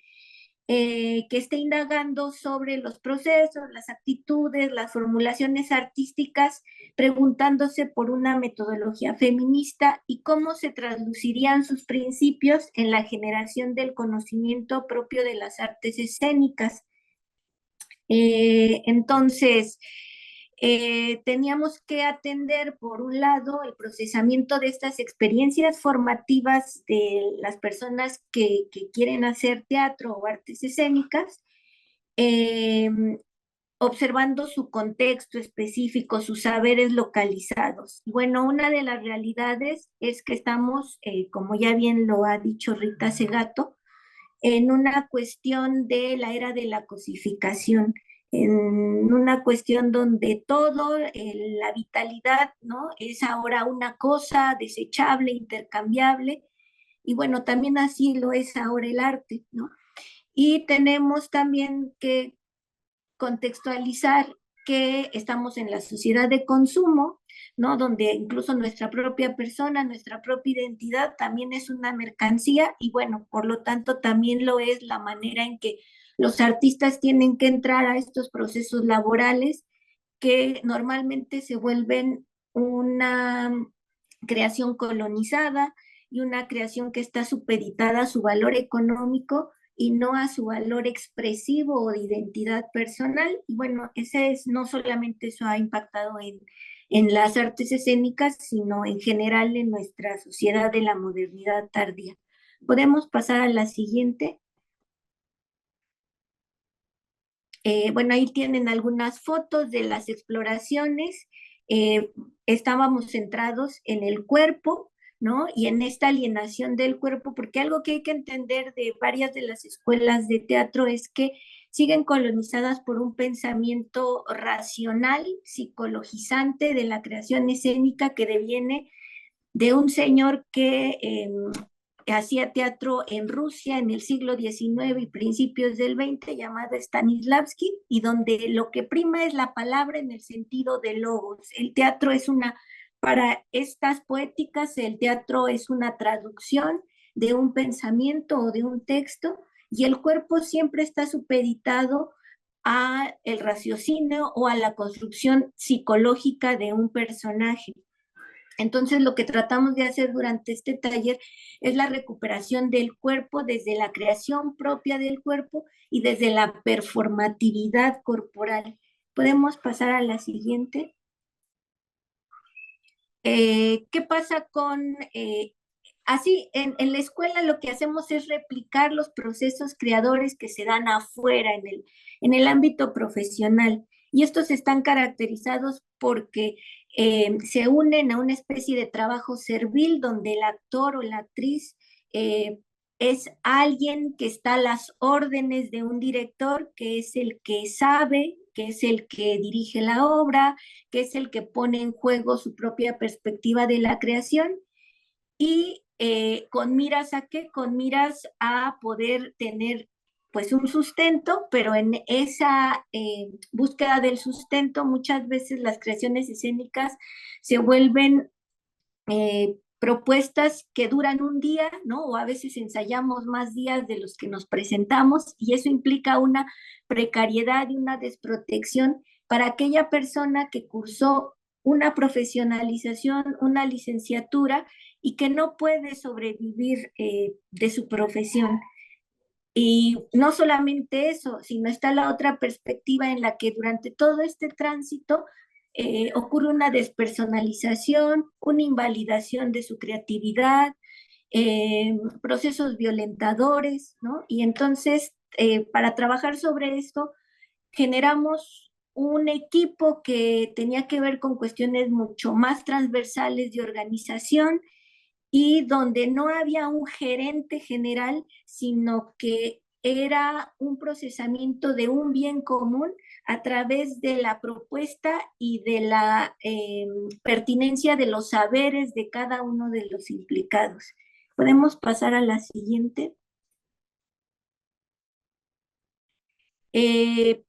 que esté indagando sobre los procesos, las actitudes, las formulaciones artísticas, preguntándose por una metodología feminista y cómo se traducirían sus principios en la generación del conocimiento propio de las artes escénicas. Entonces, teníamos que atender, por un lado, el procesamiento de estas experiencias formativas de las personas que quieren hacer teatro o artes escénicas, observando su contexto específico, sus saberes localizados. Bueno, una de las realidades es que estamos, como ya bien lo ha dicho Rita Segato, en una cuestión de la era de la cosificación, en una cuestión donde todo, la vitalidad, ¿no? Es ahora una cosa desechable, intercambiable, y bueno, también así lo es ahora el arte, ¿no? Y tenemos también que contextualizar que estamos en la sociedad de consumo, ¿no? Donde incluso nuestra propia persona, nuestra propia identidad también es una mercancía y bueno, por lo tanto también lo es la manera en que los artistas tienen que entrar a estos procesos laborales que normalmente se vuelven una creación colonizada y una creación que está supeditada a su valor económico y no a su valor expresivo o de identidad personal. Y bueno, ese es, no solamente eso ha impactado en las artes escénicas, sino en general en nuestra sociedad de la modernidad tardía. Podemos pasar a la siguiente. Bueno, ahí tienen algunas fotos de las exploraciones. Estábamos centrados en el cuerpo, ¿no? Y en esta alienación del cuerpo, porque algo que hay que entender de varias de las escuelas de teatro es que siguen colonizadas por un pensamiento racional, psicologizante de la creación escénica que deviene de un señor que hacía teatro en Rusia en el siglo XIX y principios del XX, llamado Stanislavski, y donde lo que prima es la palabra en el sentido de logos. El teatro es una, para estas poéticas, el teatro es una traducción de un pensamiento o de un texto, y el cuerpo siempre está supeditado a el raciocinio o a la construcción psicológica de un personaje. Entonces, lo que tratamos de hacer durante este taller es la recuperación del cuerpo desde la creación propia del cuerpo y desde la performatividad corporal. Podemos pasar a la siguiente. ¿Qué pasa con así, en la escuela lo que hacemos es replicar los procesos creadores que se dan afuera, en el ámbito profesional. Y estos están caracterizados porque se unen a una especie de trabajo servil donde el actor o la actriz es alguien que está a las órdenes de un director, que es el que sabe, que es el que dirige la obra, que es el que pone en juego su propia perspectiva de la creación y con miras a qué, con miras a poder tener pues un sustento, pero en esa búsqueda del sustento muchas veces las creaciones escénicas se vuelven propuestas que duran un día, ¿no? O a veces ensayamos más días de los que nos presentamos y eso implica una precariedad y una desprotección para aquella persona que cursó una profesionalización, una licenciatura y que no puede sobrevivir de su profesión. Y no solamente eso, sino está la otra perspectiva en la que durante todo este tránsito ocurre una despersonalización, una invalidación de su creatividad, procesos violentadores, ¿no? Y entonces, para trabajar sobre esto, generamos un equipo que tenía que ver con cuestiones mucho más transversales de organización y donde no había un gerente general, sino que era un procesamiento de un bien común a través de la propuesta y de la pertinencia de los saberes de cada uno de los implicados. Podemos pasar a la siguiente. ¿Qué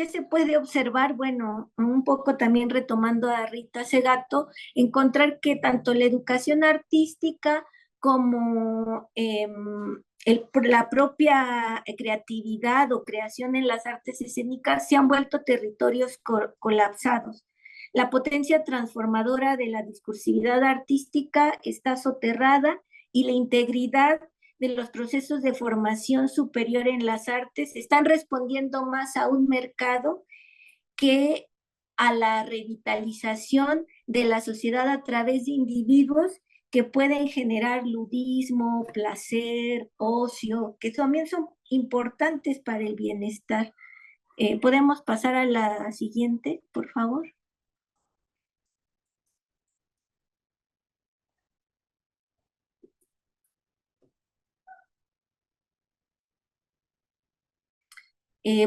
se puede observar? Bueno, un poco también retomando a Rita Segato, encontrar que tanto la educación artística como la propia creatividad o creación en las artes escénicas se han vuelto territorios colapsados. La potencia transformadora de la discursividad artística está soterrada y la integridad de los procesos de formación superior en las artes están respondiendo más a un mercado que a la revitalización de la sociedad a través de individuos que pueden generar ludismo, placer, ocio, que también son importantes para el bienestar. ¿Podemos pasar a la siguiente, por favor?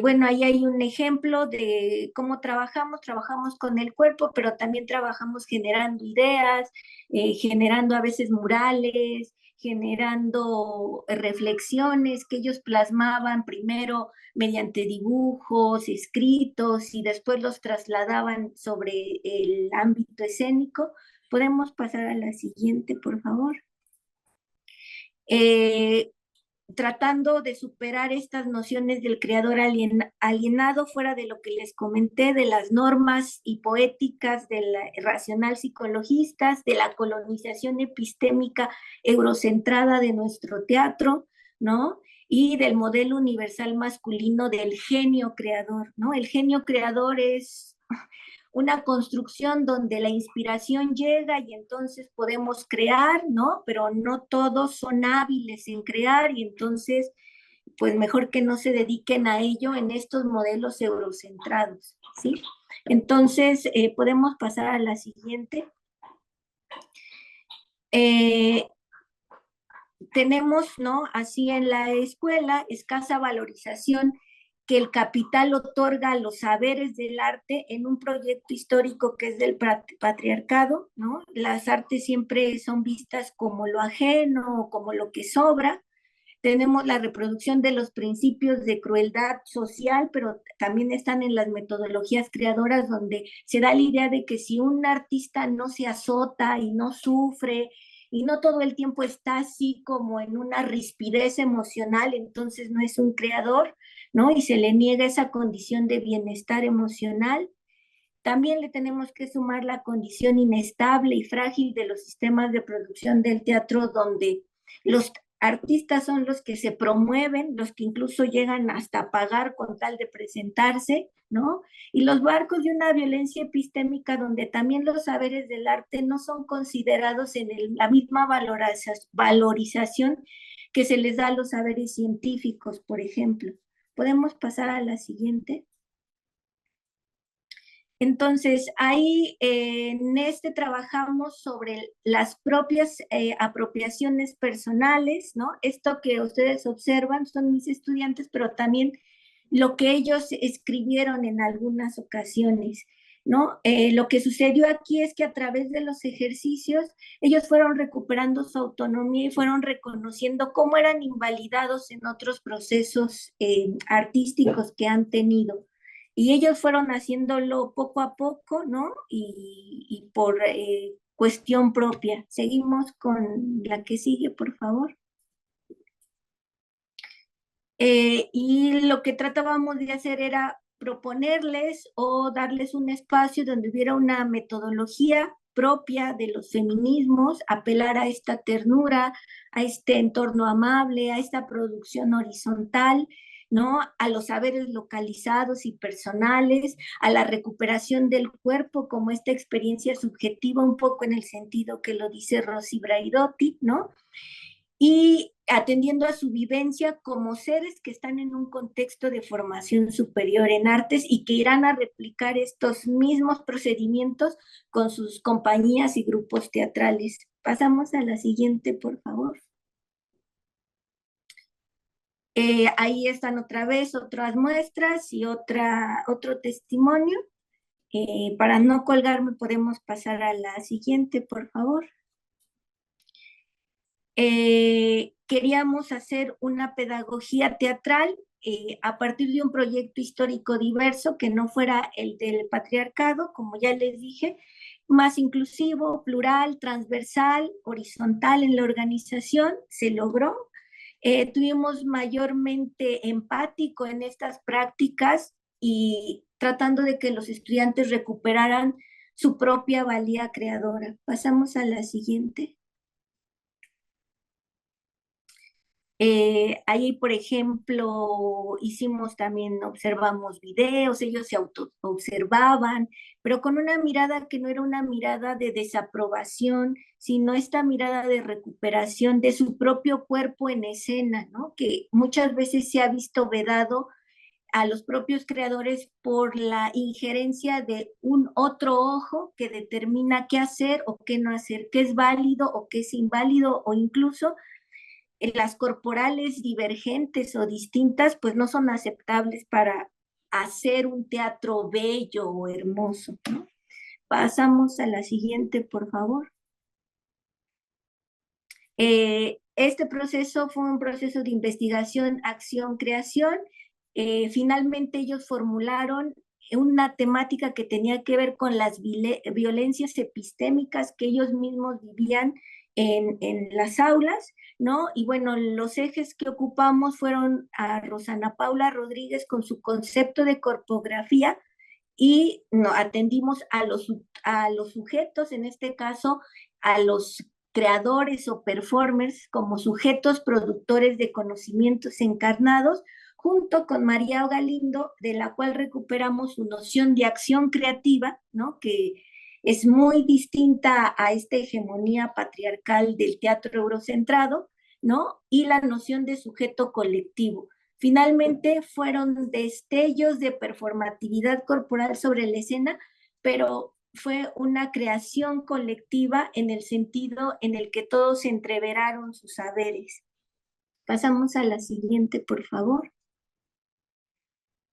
Bueno, ahí hay un ejemplo de cómo trabajamos. Trabajamos con el cuerpo, pero también trabajamos generando ideas, generando a veces murales, generando reflexiones que ellos plasmaban primero mediante dibujos, escritos y después los trasladaban sobre el ámbito escénico. ¿Podemos pasar a la siguiente, por favor? Eh, Tratando de superar estas nociones del creador alienado fuera de lo que les comenté, de las normas hipoéticas, de la racional psicologistas, de la colonización epistémica eurocentrada de nuestro teatro, ¿no? Y del modelo universal masculino del genio creador, ¿no? El genio creador es una construcción donde la inspiración llega y entonces podemos crear, ¿no? Pero no todos son hábiles en crear y entonces, pues mejor que no se dediquen a ello en estos modelos eurocentrados, ¿sí? Entonces, podemos pasar a la siguiente. Tenemos, ¿no? Así en la escuela, escasa valorización que el capital otorga a los saberes del arte en un proyecto histórico que es del patriarcado, ¿no? Las artes siempre son vistas como lo ajeno, como lo que sobra. Tenemos la reproducción de los principios de crueldad social, pero también están en las metodologías creadoras donde se da la idea de que si un artista no se azota y no sufre y no todo el tiempo está así como en una rispidez emocional, entonces no es un creador, ¿no? Y se le niega esa condición de bienestar emocional. También le tenemos que sumar la condición inestable y frágil de los sistemas de producción del teatro, donde los artistas son los que se promueven, los que incluso llegan hasta pagar con tal de presentarse, ¿no? Y los barcos de una violencia epistémica donde también los saberes del arte no son considerados en la misma valorización que se les da a los saberes científicos, por ejemplo. ¿Podemos pasar a la siguiente? Entonces, ahí en este trabajamos sobre las propias apropiaciones personales, ¿no? Esto que ustedes observan son mis estudiantes, pero también lo que ellos escribieron en algunas ocasiones, ¿no? Lo que sucedió aquí es que a través de los ejercicios ellos fueron recuperando su autonomía y fueron reconociendo cómo eran invalidados en otros procesos artísticos que han tenido. Y ellos fueron haciéndolo poco a poco, ¿no? Y por cuestión propia. Seguimos con la que sigue, por favor. Y lo que tratábamos de hacer era proponerles o darles un espacio donde hubiera una metodología propia de los feminismos, apelar a esta ternura, a este entorno amable, a esta producción horizontal, ¿no? A los saberes localizados y personales, a la recuperación del cuerpo como esta experiencia subjetiva, un poco en el sentido que lo dice Rosy Braidotti, ¿no? Y atendiendo a su vivencia como seres que están en un contexto de formación superior en artes y que irán a replicar estos mismos procedimientos con sus compañías y grupos teatrales. Pasamos a la siguiente, por favor. Ahí están otra vez otras muestras y otro testimonio. Para no colgarme podemos pasar a la siguiente, por favor. Queríamos hacer una pedagogía teatral a partir de un proyecto histórico diverso que no fuera el del patriarcado, como ya les dije, más inclusivo, plural, transversal, horizontal en la organización. Se logró. Tuvimos mayormente empático en estas prácticas y tratando de que los estudiantes recuperaran su propia valía creadora. Pasamos a la siguiente. Ahí, por ejemplo, hicimos también, observamos videos, ellos se auto-observaban, pero con una mirada que no era una mirada de desaprobación, sino esta mirada de recuperación de su propio cuerpo en escena, ¿no? Que muchas veces se ha visto vedado a los propios creadores por la injerencia de un otro ojo que determina qué hacer o qué no hacer, qué es válido o qué es inválido, o incluso las corporales divergentes o distintas, pues no son aceptables para hacer un teatro bello o hermoso, ¿no? Pasamos a la siguiente, por favor. Este proceso fue un proceso de investigación, acción, creación. Finalmente ellos formularon una temática que tenía que ver con las violencias epistémicas que ellos mismos vivían en las aulas, ¿no? Y bueno, los ejes que ocupamos fueron a Rosana Paula Rodríguez con su concepto de corpografía, y no, atendimos a los sujetos, en este caso a los creadores o performers como sujetos productores de conocimientos encarnados, junto con María Galindo, de la cual recuperamos su noción de acción creativa, ¿no? Que es muy distinta a esta hegemonía patriarcal del teatro eurocentrado, ¿no? Y la noción de sujeto colectivo. Finalmente fueron destellos de performatividad corporal sobre la escena, pero fue una creación colectiva en el sentido en el que todos entreveraron sus saberes. Pasamos a la siguiente, por favor.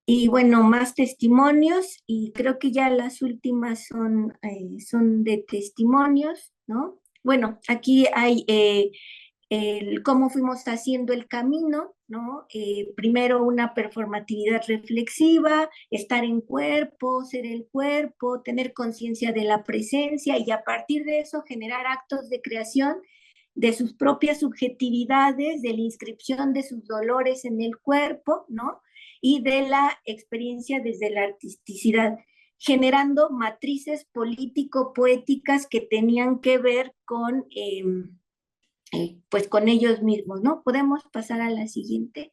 Y bueno, más testimonios, y creo que ya las últimas son de testimonios, ¿no? Bueno, aquí hay cómo fuimos haciendo el camino, ¿no? Primero una performatividad reflexiva, estar en cuerpo, ser el cuerpo, tener conciencia de la presencia, y a partir de eso generar actos de creación de sus propias subjetividades, de la inscripción de sus dolores en el cuerpo, ¿no? Y de la experiencia desde la artisticidad, generando matrices político-poéticas que tenían que ver con pues con ellos mismos, ¿no? Podemos pasar a la siguiente.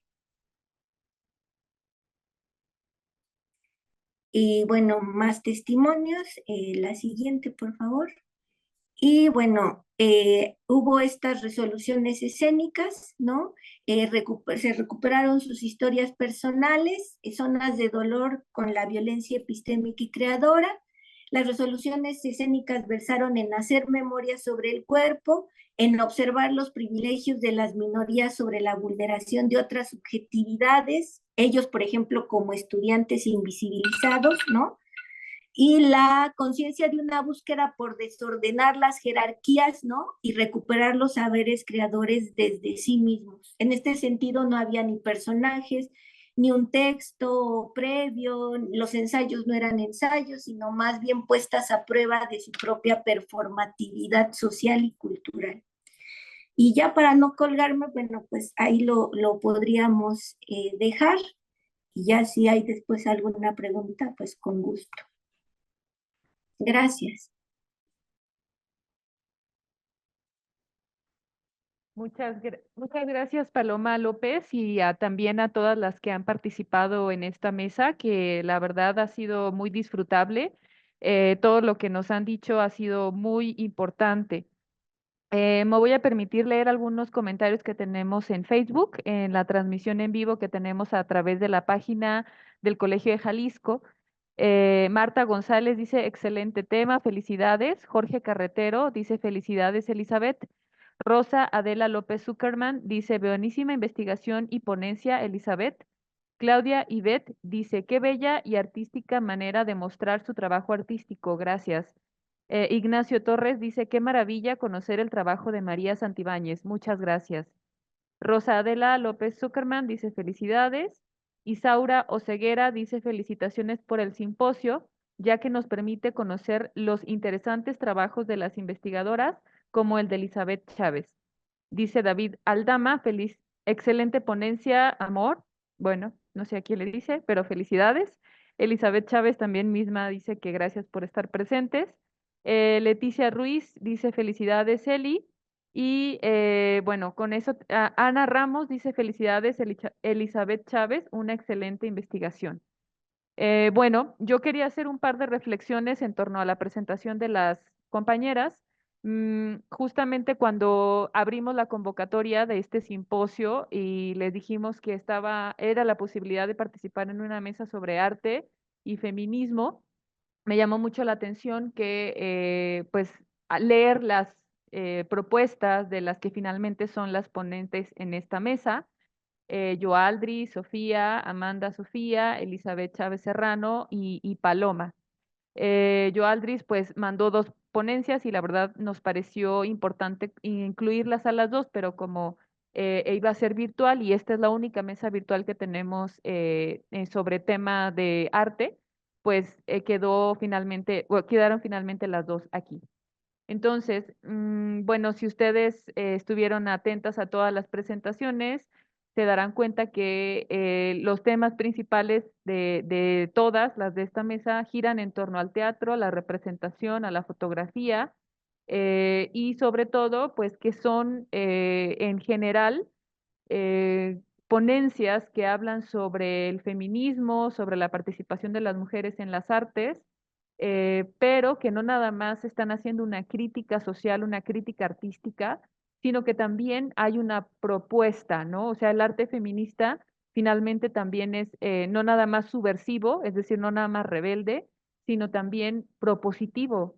Y bueno, más testimonios. La siguiente, por favor. Y bueno, hubo estas resoluciones escénicas, ¿no? Se recuperaron sus historias personales, zonas de dolor con la violencia epistémica y creadora. Las resoluciones escénicas versaron en hacer memoria sobre el cuerpo, en observar los privilegios de las minorías sobre la vulneración de otras subjetividades, ellos, por ejemplo, como estudiantes invisibilizados, ¿no? Y la conciencia de una búsqueda por desordenar las jerarquías, ¿no? Y recuperar los saberes creadores desde sí mismos. En este sentido, no había ni personajes, ni un texto previo, los ensayos no eran ensayos, sino más bien puestas a prueba de su propia performatividad social y cultural. Y ya para no colgarme, bueno, pues ahí lo podríamos dejar. Y ya si hay después alguna pregunta, pues con gusto. Gracias. Muchas gracias, Paloma López, y también a todas las que han participado en esta mesa, que la verdad ha sido muy disfrutable. Todo lo que nos han dicho ha sido muy importante. Me voy a permitir leer algunos comentarios que tenemos en Facebook, en la transmisión en vivo que tenemos a través de la página del Colegio de Jalisco. Marta González dice, excelente tema, felicidades. Jorge Carretero dice, felicidades, Elizabeth. Rosa Adela López Zuckerman dice, buenísima investigación y ponencia, Elizabeth. Claudia Ivette dice, qué bella y artística manera de mostrar su trabajo artístico, gracias. Ignacio Torres dice, qué maravilla conocer el trabajo de María Santibáñez, muchas gracias. Rosa Adela López Zuckerman dice, felicidades. Isaura Oceguera dice, felicitaciones por el simposio, ya que nos permite conocer los interesantes trabajos de las investigadoras, como el de Elizabeth Chávez. Dice David Aldama, excelente ponencia, amor. Bueno, no sé a quién le dice, pero felicidades. Elizabeth Chávez también misma dice que gracias por estar presentes. Leticia Ruiz dice felicidades, Eli. Y bueno, con eso, Ana Ramos dice felicidades, Elizabeth Chávez, una excelente investigación. Bueno, yo quería hacer un par de reflexiones en torno a la presentación de las compañeras. Justamente cuando abrimos la convocatoria de este simposio y les dijimos que era la posibilidad de participar en una mesa sobre arte y feminismo, me llamó mucho la atención que pues leer las propuestas de las que finalmente son las ponentes en esta mesa, Yoaldri, Sofía, Amanda Sofía, Elizabeth Chávez Serrano y Paloma. Yoaldris pues mandó dos ponencias y la verdad nos pareció importante incluirlas a las dos, pero como iba a ser virtual y esta es la única mesa virtual que tenemos sobre tema de arte, pues quedaron finalmente las dos aquí. Entonces, bueno, si ustedes estuvieron atentas a todas las presentaciones, se darán cuenta que los temas principales de todas las de esta mesa giran en torno al teatro, a la representación, a la fotografía y sobre todo, pues que son en general ponencias que hablan sobre el feminismo, sobre la participación de las mujeres en las artes, pero que no nada más están haciendo una crítica social, una crítica artística, sino que también hay una propuesta, ¿no? O sea, el arte feminista finalmente también es no nada más subversivo, es decir, no nada más rebelde, sino también propositivo,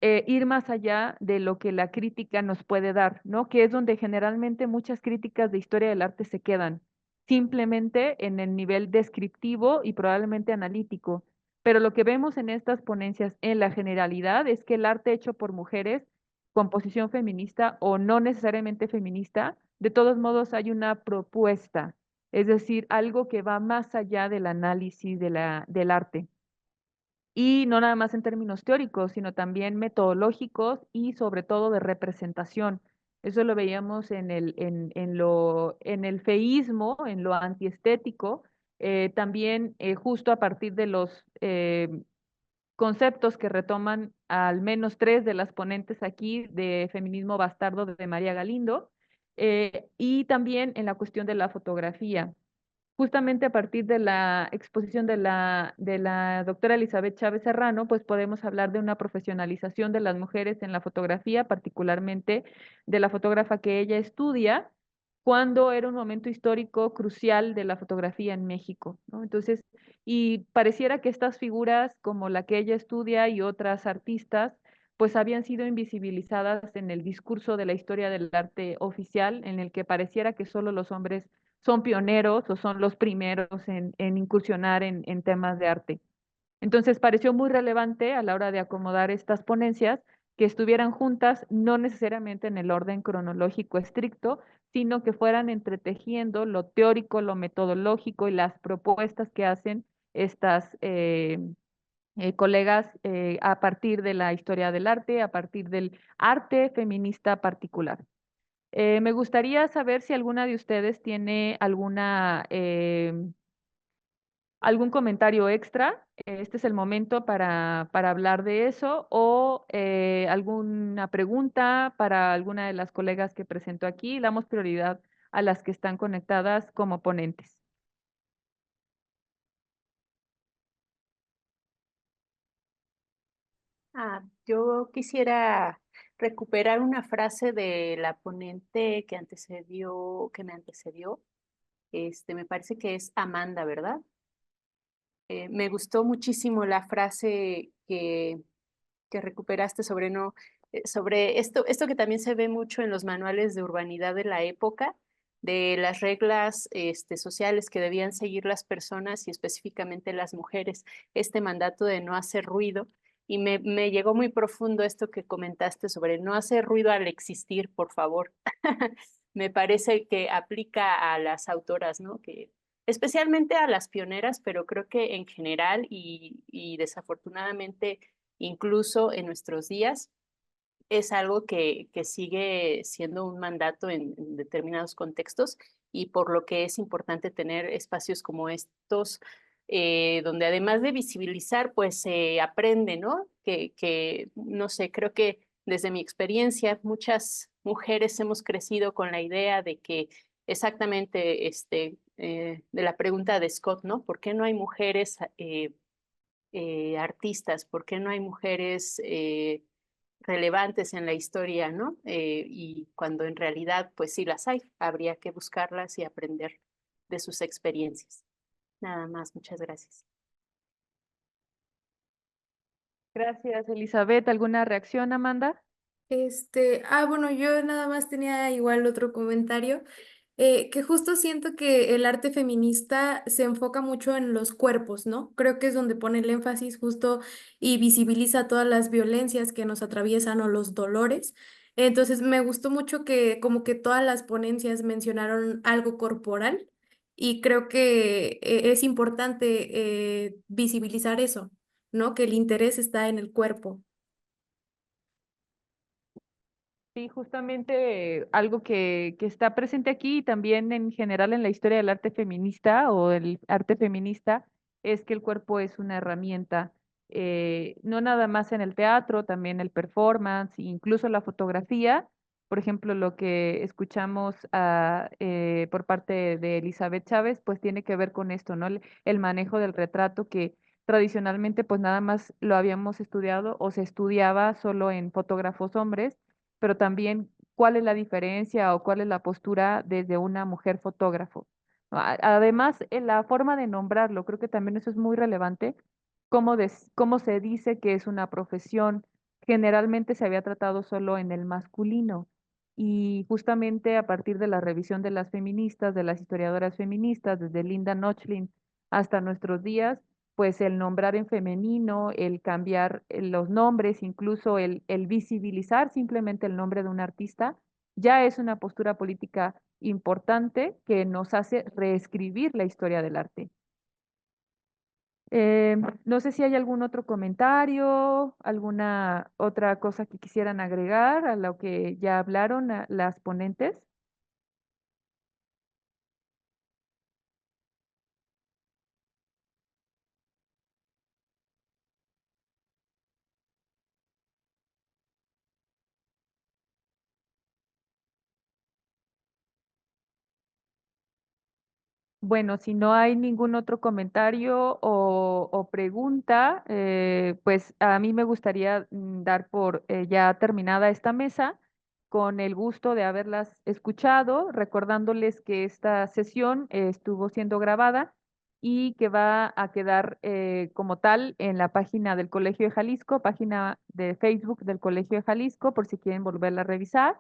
ir más allá de lo que la crítica nos puede dar, ¿no? Que es donde generalmente muchas críticas de historia del arte se quedan, simplemente en el nivel descriptivo y probablemente analítico. Pero lo que vemos en estas ponencias en la generalidad es que el arte hecho por mujeres, con posición feminista o no necesariamente feminista, de todos modos hay una propuesta, es decir, algo que va más allá del análisis del arte y no nada más en términos teóricos, sino también metodológicos y sobre todo de representación. Eso lo veíamos en el feísmo, en lo antiestético, también justo a partir de los conceptos que retoman al menos tres de las ponentes aquí de Feminismo Bastardo de María Galindo, y también en la cuestión de la fotografía. Justamente a partir de la exposición de la doctora Elizabeth Chávez Serrano, pues podemos hablar de una profesionalización de las mujeres en la fotografía, particularmente de la fotógrafa que ella estudia, cuando era un momento histórico crucial de la fotografía en México, ¿no? Entonces, y pareciera que estas figuras como la que ella estudia y otras artistas, pues habían sido invisibilizadas en el discurso de la historia del arte oficial, en el que pareciera que solo los hombres son pioneros o son los primeros en incursionar en temas de arte. Entonces, pareció muy relevante a la hora de acomodar estas ponencias que estuvieran juntas, no necesariamente en el orden cronológico estricto, sino que fueran entretejiendo lo teórico, lo metodológico y las propuestas que hacen estas colegas a partir de la historia del arte, a partir del arte feminista particular. Me gustaría saber si alguna de ustedes tiene algún comentario extra. Este es el momento para hablar de eso o alguna pregunta para alguna de las colegas que presento aquí. Damos prioridad a las que están conectadas como ponentes. Yo quisiera recuperar una frase de la ponente que me antecedió. Me parece que es Amanda, ¿verdad? Me gustó muchísimo la frase que recuperaste sobre sobre esto que también se ve mucho en los manuales de urbanidad de la época, de las reglas sociales que debían seguir las personas y específicamente las mujeres, este mandato de no hacer ruido. Y me llegó muy profundo esto que comentaste sobre no hacer ruido al existir, por favor. Me parece que aplica a las autoras, ¿no? Que especialmente a las pioneras, pero creo que en general y desafortunadamente incluso en nuestros días es algo que sigue siendo un mandato en determinados contextos y por lo que es importante tener espacios como estos, donde además de visibilizar, pues se aprende, ¿no? No sé, creo que desde mi experiencia, muchas mujeres hemos crecido con la idea de que exactamente de la pregunta de Scott, ¿no? ¿Por qué no hay mujeres artistas? ¿Por qué no hay mujeres relevantes en la historia, ¿no? Y cuando en realidad, pues sí las hay, habría que buscarlas y aprender de sus experiencias. Nada más, muchas gracias. Gracias, Elizabeth. ¿Alguna reacción, Amanda? Bueno, yo nada más tenía igual otro comentario, que justo siento que el arte feminista se enfoca mucho en los cuerpos, ¿no? Creo que es donde pone el énfasis justo y visibiliza todas las violencias que nos atraviesan o los dolores. Entonces, me gustó mucho que como que todas las ponencias mencionaron algo corporal y creo que es importante visibilizar eso, ¿no? Que el interés está en el cuerpo. Sí, justamente algo que está presente aquí y también en general en la historia del arte feminista o el arte feminista es que el cuerpo es una herramienta, no nada más en el teatro, también el performance, incluso la fotografía. Por ejemplo, lo que escuchamos por parte de Elizabeth Chávez, pues tiene que ver con esto, ¿no? El manejo del retrato que tradicionalmente pues nada más lo habíamos estudiado o se estudiaba solo en fotógrafos hombres, pero también cuál es la diferencia o cuál es la postura desde una mujer fotógrafo. Además, en la forma de nombrarlo, creo que también eso es muy relevante, cómo se dice que es una profesión. Generalmente se había tratado solo en el masculino y justamente a partir de la revisión de las feministas, de las historiadoras feministas, desde Linda Nochlin hasta nuestros días, pues el nombrar en femenino, el cambiar los nombres, incluso el visibilizar simplemente el nombre de un artista, ya es una postura política importante que nos hace reescribir la historia del arte. No sé si hay algún otro comentario, alguna otra cosa que quisieran agregar a lo que ya hablaron las ponentes. Bueno, si no hay ningún otro comentario o pregunta, pues a mí me gustaría dar por ya terminada esta mesa con el gusto de haberlas escuchado, recordándoles que esta sesión estuvo siendo grabada y que va a quedar como tal en la página del Colegio de Jalisco, página de Facebook del Colegio de Jalisco, por si quieren volverla a revisar.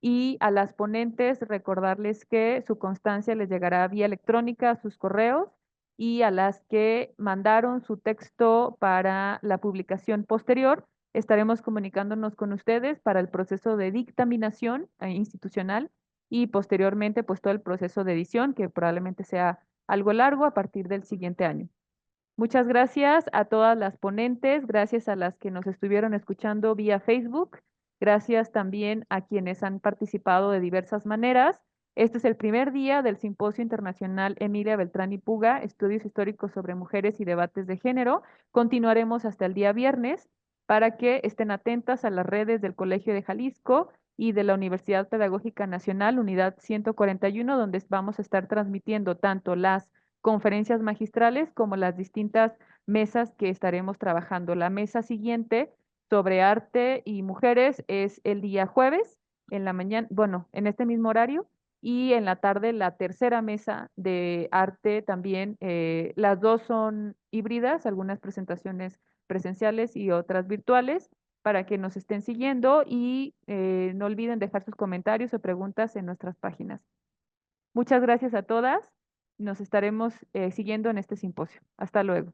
Y a las ponentes recordarles que su constancia les llegará vía electrónica a sus correos y a las que mandaron su texto para la publicación posterior, estaremos comunicándonos con ustedes para el proceso de dictaminación institucional y posteriormente pues todo el proceso de edición que probablemente sea algo largo a partir del siguiente año. Muchas gracias a todas las ponentes, gracias a las que nos estuvieron escuchando vía Facebook, gracias también a quienes han participado de diversas maneras. Este es el primer día del Simposio Internacional Emilia Beltrán y Puga, Estudios Históricos sobre Mujeres y Debates de Género. Continuaremos hasta el día viernes para que estén atentas a las redes del Colegio de Jalisco y de la Universidad Pedagógica Nacional, Unidad 141, donde vamos a estar transmitiendo tanto las conferencias magistrales como las distintas mesas que estaremos trabajando. La mesa siguiente sobre arte y mujeres es el día jueves en la mañana, bueno, en este mismo horario, y en la tarde la tercera mesa de arte también. Las dos son híbridas, algunas presentaciones presenciales y otras virtuales, para que nos estén siguiendo y no olviden dejar sus comentarios o preguntas en nuestras páginas. Muchas gracias a todas. Nos estaremos siguiendo en este simposio. Hasta luego.